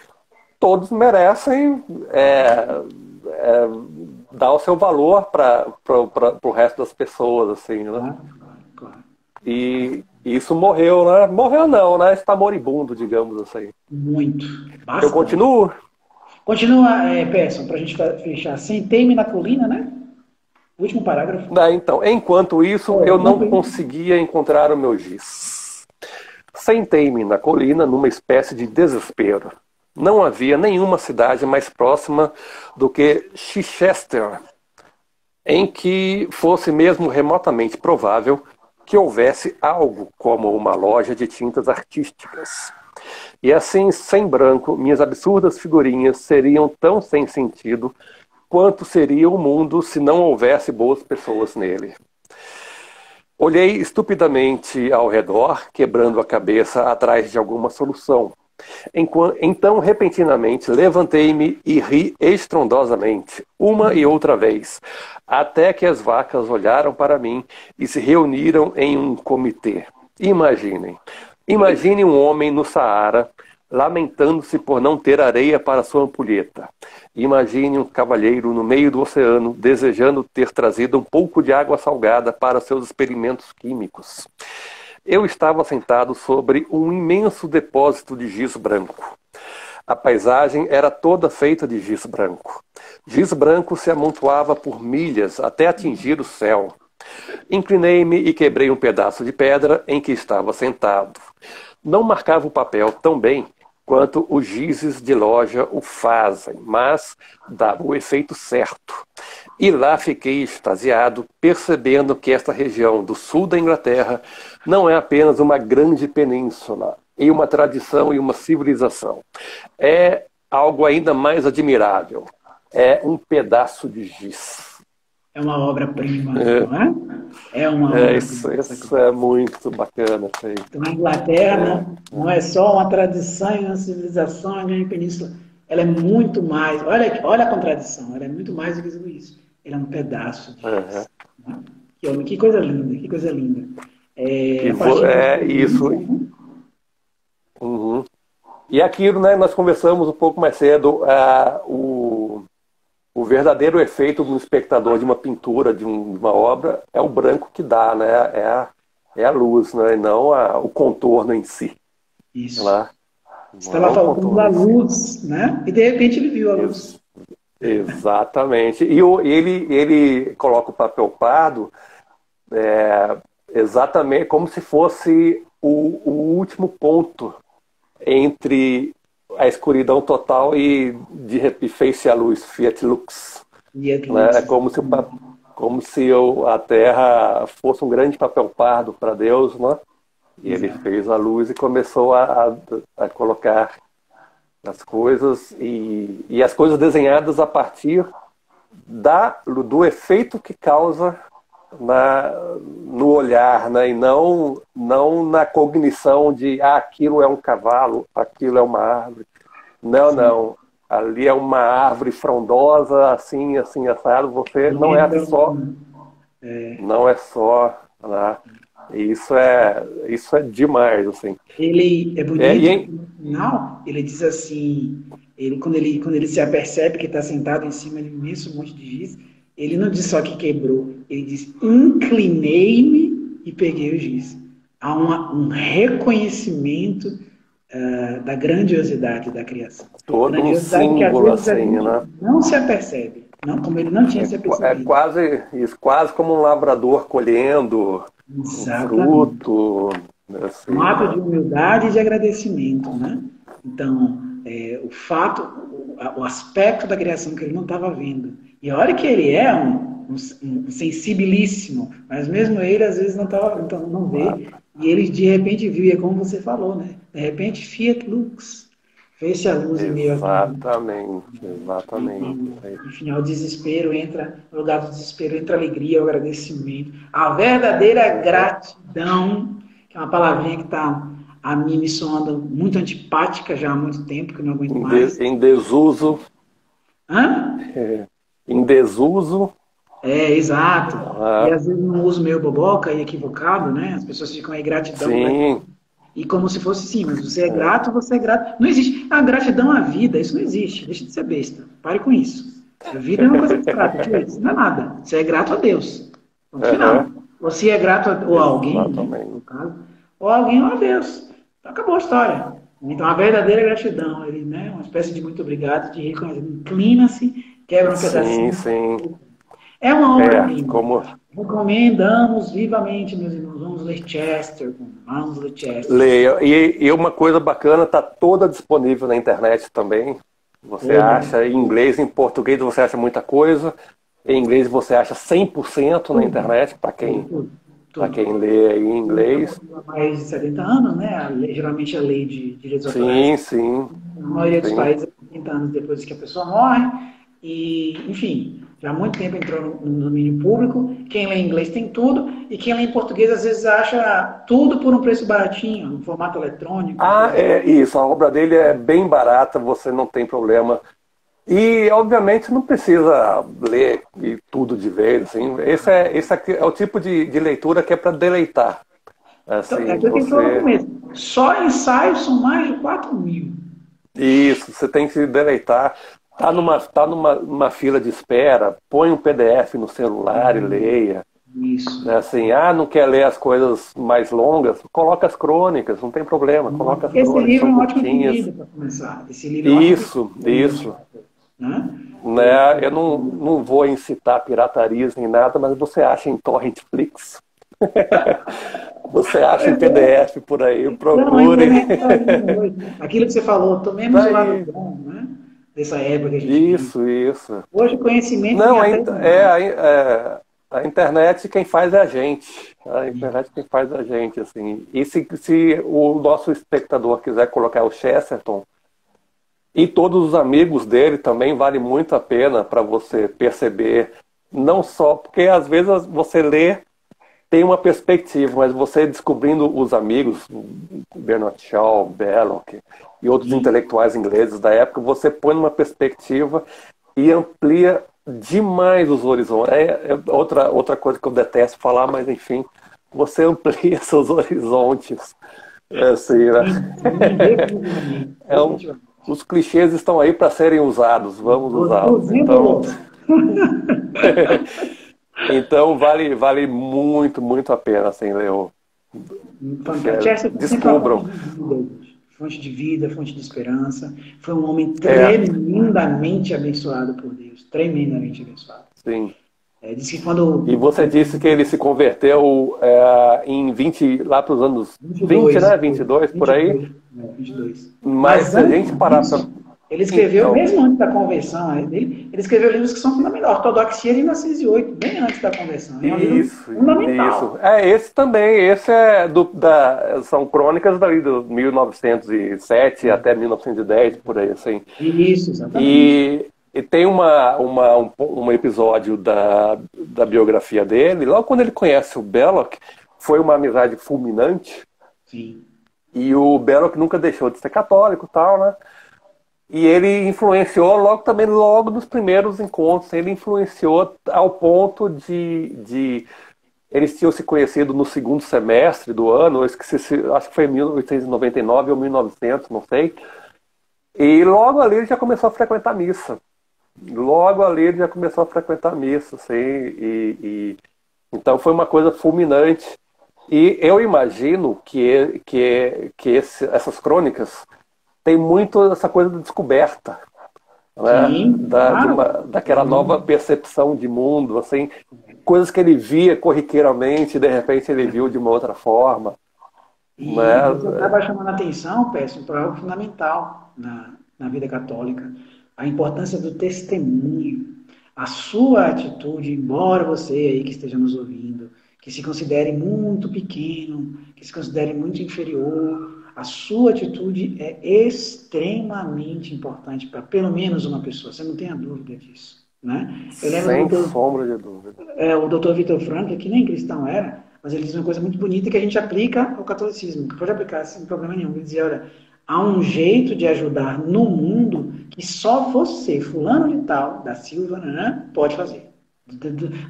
todos merecem dar o seu valor para o resto das pessoas. Assim, né? Claro. E isso morreu, né? Morreu não, né? Está moribundo, digamos assim. Muito. Bastante. Eu continuo? Continua, Pearson, para a gente fechar. Sentei-me na colina, né? Último parágrafo. Então, enquanto isso, eu não conseguia encontrar o meu giz. Sentei-me na colina numa espécie de desespero. Não havia nenhuma cidade mais próxima do que Chichester, em que fosse mesmo remotamente provável que houvesse algo como uma loja de tintas artísticas. E assim, sem branco, minhas absurdas figurinhas seriam tão sem sentido quanto seria o mundo se não houvesse boas pessoas nele. Olhei estupidamente ao redor, quebrando a cabeça atrás de alguma solução. Então, repentinamente, levantei-me e ri estrondosamente, uma e outra vez, até que as vacas olharam para mim e se reuniram em um comitê. Imaginem um homem no Saara, lamentando-se por não ter areia para sua ampulheta. Imagine um cavalheiro no meio do oceano, desejando ter trazido um pouco de água salgada para seus experimentos químicos. Eu estava sentado sobre um imenso depósito de giz branco. A paisagem era toda feita de giz branco. Giz branco se amontoava por milhas até atingir o céu. Inclinei-me e quebrei um pedaço de pedra em que estava sentado. Não marcava o papel tão bem quanto os gizes de loja o fazem, mas dava o efeito certo. E lá fiquei extasiado, percebendo que esta região do sul da Inglaterra não é apenas uma grande península, e uma tradição e uma civilização. É algo ainda mais admirável. É um pedaço de giz. É uma obra-prima, não é? É uma obra-prima. Isso é muito bacana. Então, a Inglaterra não é só uma tradição e uma civilização, a grande península. Ela é muito mais. Olha a contradição. Ela é muito mais do que isso. Ela é um pedaço de giz. Né? Que coisa linda, que coisa linda. Isso. Uhum. E aquilo, né, nós conversamos um pouco mais cedo, o verdadeiro efeito do espectador de uma pintura, de uma obra, é o branco que dá, né? É a luz, né? E não o contorno em si. Isso. Você estava falando da luz, né? E de repente ele viu a luz. Exatamente. E ele coloca o papel pardo exatamente como se fosse o último ponto entre a escuridão total e fez-se a luz, Fiat Lux. É como se a Terra fosse um grande papel pardo para Deus, né? E ele fez a luz e começou a colocar as coisas, e as coisas desenhadas a partir do efeito que causa no olhar, né? E não na cognição de aquilo é um cavalo, aquilo é uma árvore. Não. Ali é uma árvore frondosa, assim, assado. Você não é só. Não é só. Né? Isso é demais, assim. Ele é bonito. No final, ele diz assim, quando ele se apercebe que está sentado em cima de um imenso monte de giz, ele não diz só que quebrou, ele diz, inclinei-me e peguei o giz. Há um reconhecimento da grandiosidade da criação. Todo um símbolo, assim, né? Não se apercebe, não, como ele não tinha se apercebido. Quase como um labrador colhendo um fruto. Assim, um ato de humildade e de agradecimento, né? Então, o aspecto da criação que ele não estava vendo. E olha que ele é um sensibilíssimo, mas mesmo ele às vezes não vê. E ele de repente viu, e é como você falou, né? De repente, Fiat Lux, fez-se a luz em meio a... Exatamente. Enfim, o desespero entra, no lugar do desespero entra a alegria, o agradecimento, a verdadeira gratidão, que é uma palavrinha que a mim me soando muito antipática já há muito tempo, que eu não aguento mais. Em desuso. Hã? Em desuso. Exato. E às vezes não uso meio boboca e equivocado, né? As pessoas ficam aí gratidão. Sim. E como se fosse sim, mas você é grato, você é grato. Não existe. A gratidão à vida, isso não existe. Deixa de ser besta. Pare com isso. A vida é uma coisa abstrata. Isso não é nada. Você é grato a Deus. No final. Você é grato a alguém, né, no caso, ou a alguém ou a Deus. Então acabou a história. Então a verdadeira gratidão, ele, né, uma espécie de muito obrigado, de reconhecer. Inclina-se, quebra um pedacinho. Sim. É uma obra recomendamos vivamente, meus irmãos. Vamos ler Chester. Leia. E uma coisa bacana, está toda disponível na internet também. Você acha em inglês, em português você acha muita coisa. Em inglês você acha 100% na internet, para quem lê aí em inglês. Há mais de 70 anos, né? Geralmente a lei de direitos autorais. Sim. Na maioria dos países, 30 anos depois que a pessoa morre. E, enfim, já há muito tempo entrou no domínio público. Quem lê em inglês tem tudo. E quem lê em português, às vezes, acha tudo por um preço baratinho, no formato eletrônico. Isso. A obra dele é bem barata, você não tem problema. E, obviamente, não precisa ler tudo de vez. Assim. Esse é o tipo de leitura que é para deleitar. Então, Assim, é aquilo que a gente falou no começo. Só ensaios são mais de 4.000. Isso, você tem que se deleitar. Numa fila de espera, põe um PDF no celular e leia. Isso. Assim, não quer ler as coisas mais longas? Coloca as crônicas, não tem problema. Coloca as Esse crônicas, livro é são um ótimo curtinhas. pedido para começar. Esse livro é um ótimo pedido. Isso. Né? Eu não vou incitar piratarias nem nada, mas você acha em Torrentflix. Você acha em PDF por aí, procure. Aquilo que você falou, tomemos o lado bom, né? Dessa época que a gente vive. Isso. Hoje o conhecimento não, a internet quem faz é a gente. A internet quem faz é a gente, assim. E se o nosso espectador quiser colocar o Chesterton e todos os amigos dele também, vale muito a pena para você perceber, não só porque às vezes você lê, tem uma perspectiva, mas você descobrindo os amigos, Bernard Shaw, Belloc e outros intelectuais ingleses da época, você põe numa perspectiva e amplia demais os horizontes. Outra coisa que eu detesto falar, mas enfim, você amplia seus horizontes. Assim, né? Os clichês estão aí para serem usados, vamos usá-los. Então vale muito, muito a pena, assim, ler descubram. Fonte de vida, fonte de esperança. Foi um homem tremendamente abençoado por Deus. Tremendamente abençoado. Sim. Diz que quando... E você disse que ele se converteu em 20, lá para os anos 22, 20, né? 22, por aí? 22. Mas se a gente parar para... Ele escreveu, mesmo antes da conversão dele, ele escreveu livros que são fundamentais. Ortodoxia de 1908, bem antes da conversão. É um livro fundamental. Esse também. Esse são crônicas dali de 1907 até 1910, por aí, assim. Isso, exatamente. E tem um episódio da biografia dele, logo quando ele conhece o Belloc, foi uma amizade fulminante. Sim. E o Belloc nunca deixou de ser católico e tal, né? E ele influenciou logo nos primeiros encontros. Ele influenciou ao ponto de eles tinham se conhecido no segundo semestre do ano, acho que foi em 1899 ou 1900, não sei. E logo ali ele já começou a frequentar missa. Assim, então foi uma coisa fulminante. E eu imagino que essas crônicas tem muito essa coisa da descoberta, né? Daquela nova percepção de mundo, assim, coisas que ele via corriqueiramente, de repente ele viu de uma outra forma. E você estava chamando a atenção, Péssimo, para algo fundamental na vida católica, a importância do testemunho, a sua atitude, embora você aí que esteja nos ouvindo, que se considere muito pequeno, que se considere muito inferior, a sua atitude é extremamente importante para pelo menos uma pessoa. Você não tem a dúvida disso, né? Eu lembro Sem sombra de dúvida. O Dr. Viktor Frankl, que nem cristão era, mas ele diz uma coisa muito bonita que a gente aplica ao catolicismo, que pode aplicar sem problema nenhum. Ele dizia, olha, há um jeito de ajudar no mundo que só você, fulano de tal, da Silva, né, pode fazer.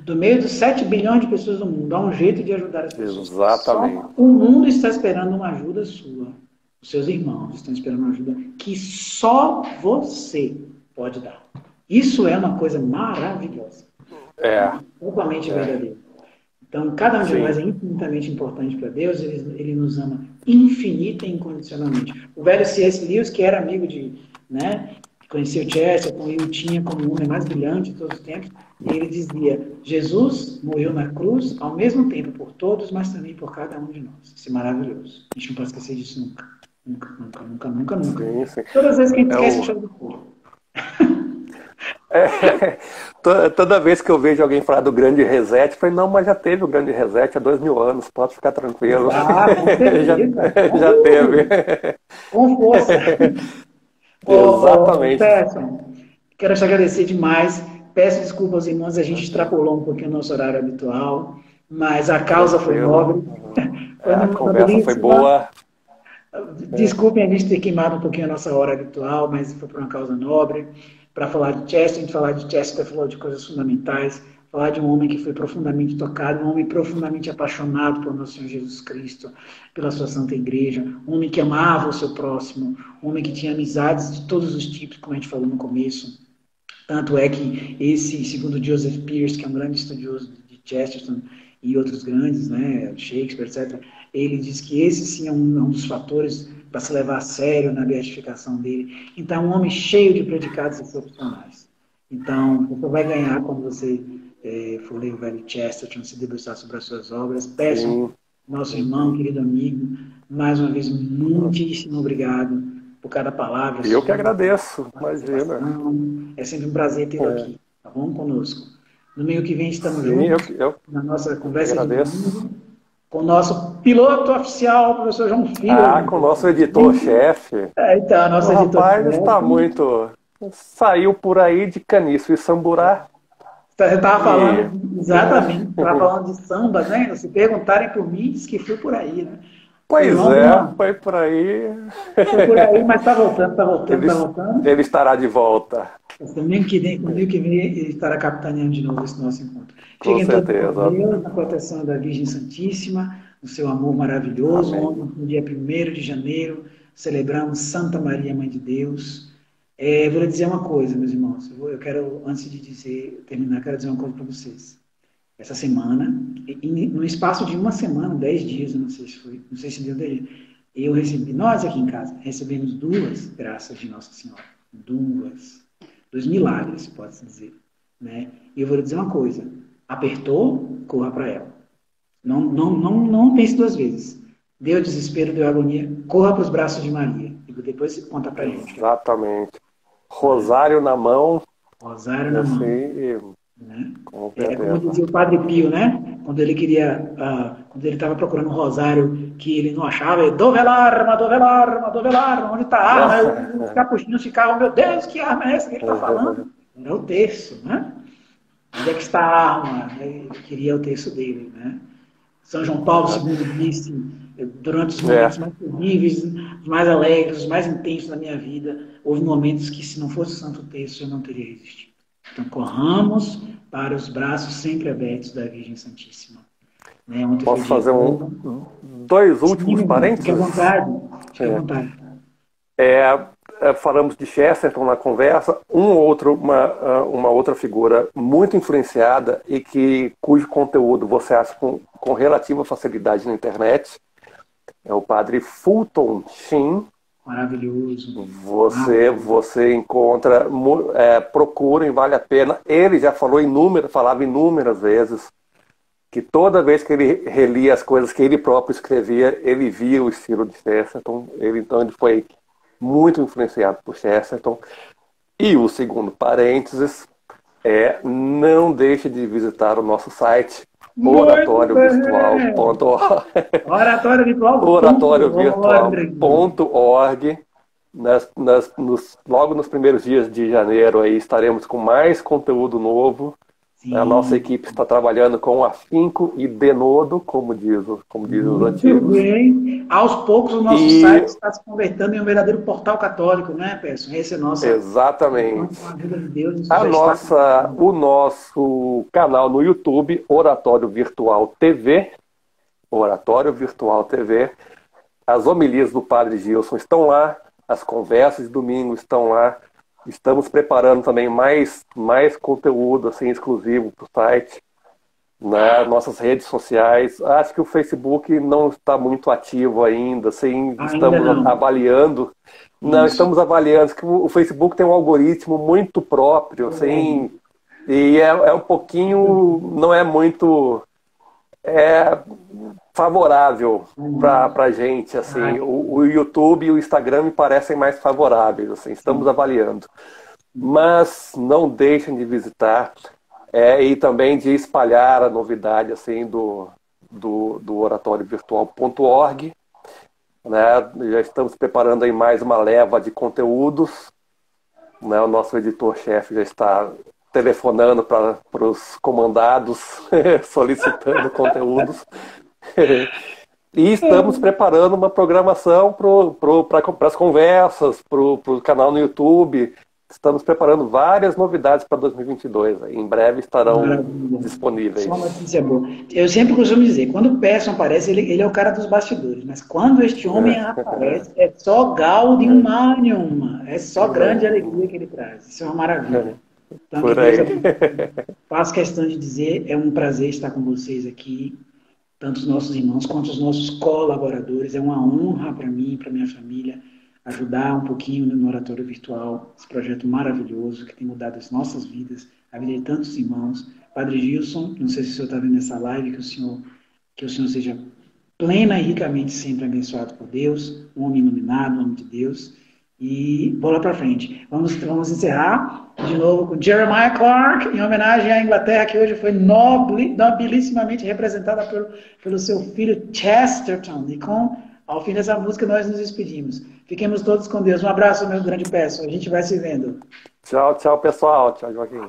Do meio dos 7 bilhões de pessoas do mundo, há um jeito de ajudar as pessoas. Exatamente. Só o mundo está esperando uma ajuda sua. Os seus irmãos estão esperando uma ajuda que só você pode dar. Isso é uma coisa maravilhosa. Totalmente verdadeira. Então, cada um de nós é infinitamente importante para Deus. Ele nos ama infinita e incondicionalmente. O velho C.S. Lewis, que era amigo que conhecia o Chesterton e o tinha como o homem mais brilhante de todos os tempos, e ele dizia, Jesus morreu na cruz ao mesmo tempo por todos, mas também por cada um de nós. Isso é maravilhoso. A gente não pode esquecer disso nunca. Nunca. Sim. Todas as vezes que a gente esquece, chama do fogo. Toda vez que eu vejo alguém falar do grande reset, eu falei, não, mas já teve o grande reset há 2000 anos, pode ficar tranquilo. Já teve. Com força. Exatamente. Quero te agradecer demais. Peço desculpa aos irmãos, a gente extrapolou um pouquinho o nosso horário habitual, mas a causa foi nobre. A conversa foi boa. Desculpem a gente ter queimado um pouquinho a nossa hora habitual, mas foi por uma causa nobre. Para falar de Chesterton, a gente falar de Chesterton, falou de coisas fundamentais, falar de um homem que foi profundamente tocado, um homem profundamente apaixonado por nosso Senhor Jesus Cristo, pela sua Santa Igreja, um homem que amava o seu próximo, um homem que tinha amizades de todos os tipos, como a gente falou no começo. Tanto é que esse, segundo Joseph Pearce, que é um grande estudioso de Chesterton e outros grandes, né, Shakespeare, etc., ele diz que esse sim é um dos fatores para se levar a sério na beatificação dele. Então, um homem cheio de predicados excepcionais. Então, você vai ganhar quando você for ler o velho Chesterton, se debruçar sobre as suas obras. Peço, nosso irmão, querido amigo, mais uma vez, muitíssimo obrigado por cada palavra. Eu que agradeço, imagina. É sempre um prazer tê-lo aqui, tá bom? Conosco. No meio que vem estamos Sim, juntos na nossa conversa de domingo, com o nosso piloto oficial, o professor João Filho. Com o nosso editor-chefe. Então, nosso editor. O rapaz está muito... Saiu por aí de caniço e samburá. Você estava falando, exatamente, estava falando de samba, né? Se perguntarem por mim, diz que fui por aí, né? Pois foi por aí. Foi por aí, mas está voltando, está voltando. Ele estará de volta. Domingo que vem ele estará capitaneando de novo esse nosso encontro. Com certeza. Deus, na proteção da Virgem Santíssima, no seu amor maravilhoso. Ontem, no dia 1º de janeiro, celebramos Santa Maria, Mãe de Deus. Vou lhe dizer uma coisa, meus irmãos. Eu quero, antes de terminar, quero dizer uma coisa para vocês. Essa semana, no espaço de uma semana, 10 dias, eu não sei se deu dele, nós aqui em casa, recebemos 2 graças de Nossa Senhora. 2 milagres, pode-se dizer. Né? E eu vou lhe dizer uma coisa, apertou, corra para ela. Não pense 2 vezes. Deu desespero, deu agonia, corra para os braços de Maria. E depois conta para gente. Exatamente. Rosário na mão. Rosário na mão. Né? Como dizia o Padre Pio, né? Quando ele queria, quando ele estava procurando um rosário que ele não achava, ele, dove l'arma, onde está a arma? Os capuchinhos ficavam, meu Deus, que arma é essa que ele está falando? Era o terço, né? Onde é que está a arma? Ele queria o terço dele, né? São João Paulo II disse, durante os momentos mais terríveis, os mais alegres, os mais intensos da minha vida, houve momentos que, se não fosse o Santo Terço, eu não teria resistido. Então, corramos para os braços sempre abertos da Virgem Santíssima. Né? Posso fazer 2 últimos parênteses? Fique à vontade. Fique à vontade. Falamos de Chesterton na conversa, uma outra figura muito influenciada e cujo conteúdo você acha com relativa facilidade na internet é o padre Fulton Sheen. Maravilhoso. Você encontra, procurem, vale a pena. Ele já falava inúmeras vezes que toda vez que ele relia as coisas que ele próprio escrevia, ele via o estilo de Chesterton. Então ele foi muito influenciado por Chesterton. E o segundo parênteses não deixe de visitar o nosso site oratoriovirtual.org. oratoriovirtual.org. Logo nos primeiros dias de janeiro aí estaremos com mais conteúdo novo. Sim. A nossa equipe está trabalhando com afinco e denodo, como diz os antigos. Bem. Aos poucos o nosso site está se convertendo em um verdadeiro portal católico, né, Peço? Esse é nosso. Exatamente. Com a ajuda de Deus, o nosso canal no YouTube, Oratório Virtual TV. Oratório Virtual TV. As homilias do Padre Gilson estão lá, as conversas de domingo estão lá. Estamos preparando também mais conteúdo assim, exclusivo para o site, nas nossas redes sociais. Acho que o Facebook não está muito ativo ainda, assim, estamos avaliando. Não, estamos avaliando que o Facebook tem um algoritmo muito próprio, assim, e é um pouquinho, não é muito favorável para a gente, assim. O YouTube e o Instagram me parecem mais favoráveis, assim, estamos avaliando. Mas não deixem de visitar e também de espalhar a novidade, assim, do oratoriovirtual.org. Né? Já estamos preparando aí mais uma leva de conteúdos. Né? O nosso editor-chefe já está telefonando para os comandados, solicitando conteúdos. E estamos preparando uma programação para as conversas, para o canal no YouTube. estamos preparando várias novidades para 2022. Em breve estarão disponíveis. Só uma notícia boa. Eu sempre costumo dizer, quando o Persson aparece, ele é o cara dos bastidores, mas quando este homem aparece, é só gal de um mar nenhuma. É só grande alegria que ele traz. Isso é uma maravilha. Então, por aí. Faço questão de dizer, é um prazer estar com vocês aqui, tanto os nossos irmãos quanto os nossos colaboradores. É uma honra para mim, para minha família, ajudar um pouquinho no Oratório Virtual, esse projeto maravilhoso que tem mudado as nossas vidas, a vida de tantos irmãos. Padre Gilson, não sei se o senhor está vendo essa live, que o senhor seja plena e ricamente sempre abençoado por Deus, um homem iluminado, um homem de Deus. E bola para frente. Vamos encerrar de novo com Jeremiah Clark, em homenagem à Inglaterra, que hoje foi nobilíssimamente representada pelo seu filho Chesterton. E ao fim dessa música nós nos despedimos. Fiquemos todos com Deus. Um abraço, meu grande Persson. A gente vai se vendo. Tchau, tchau, pessoal. Tchau, Joaquim.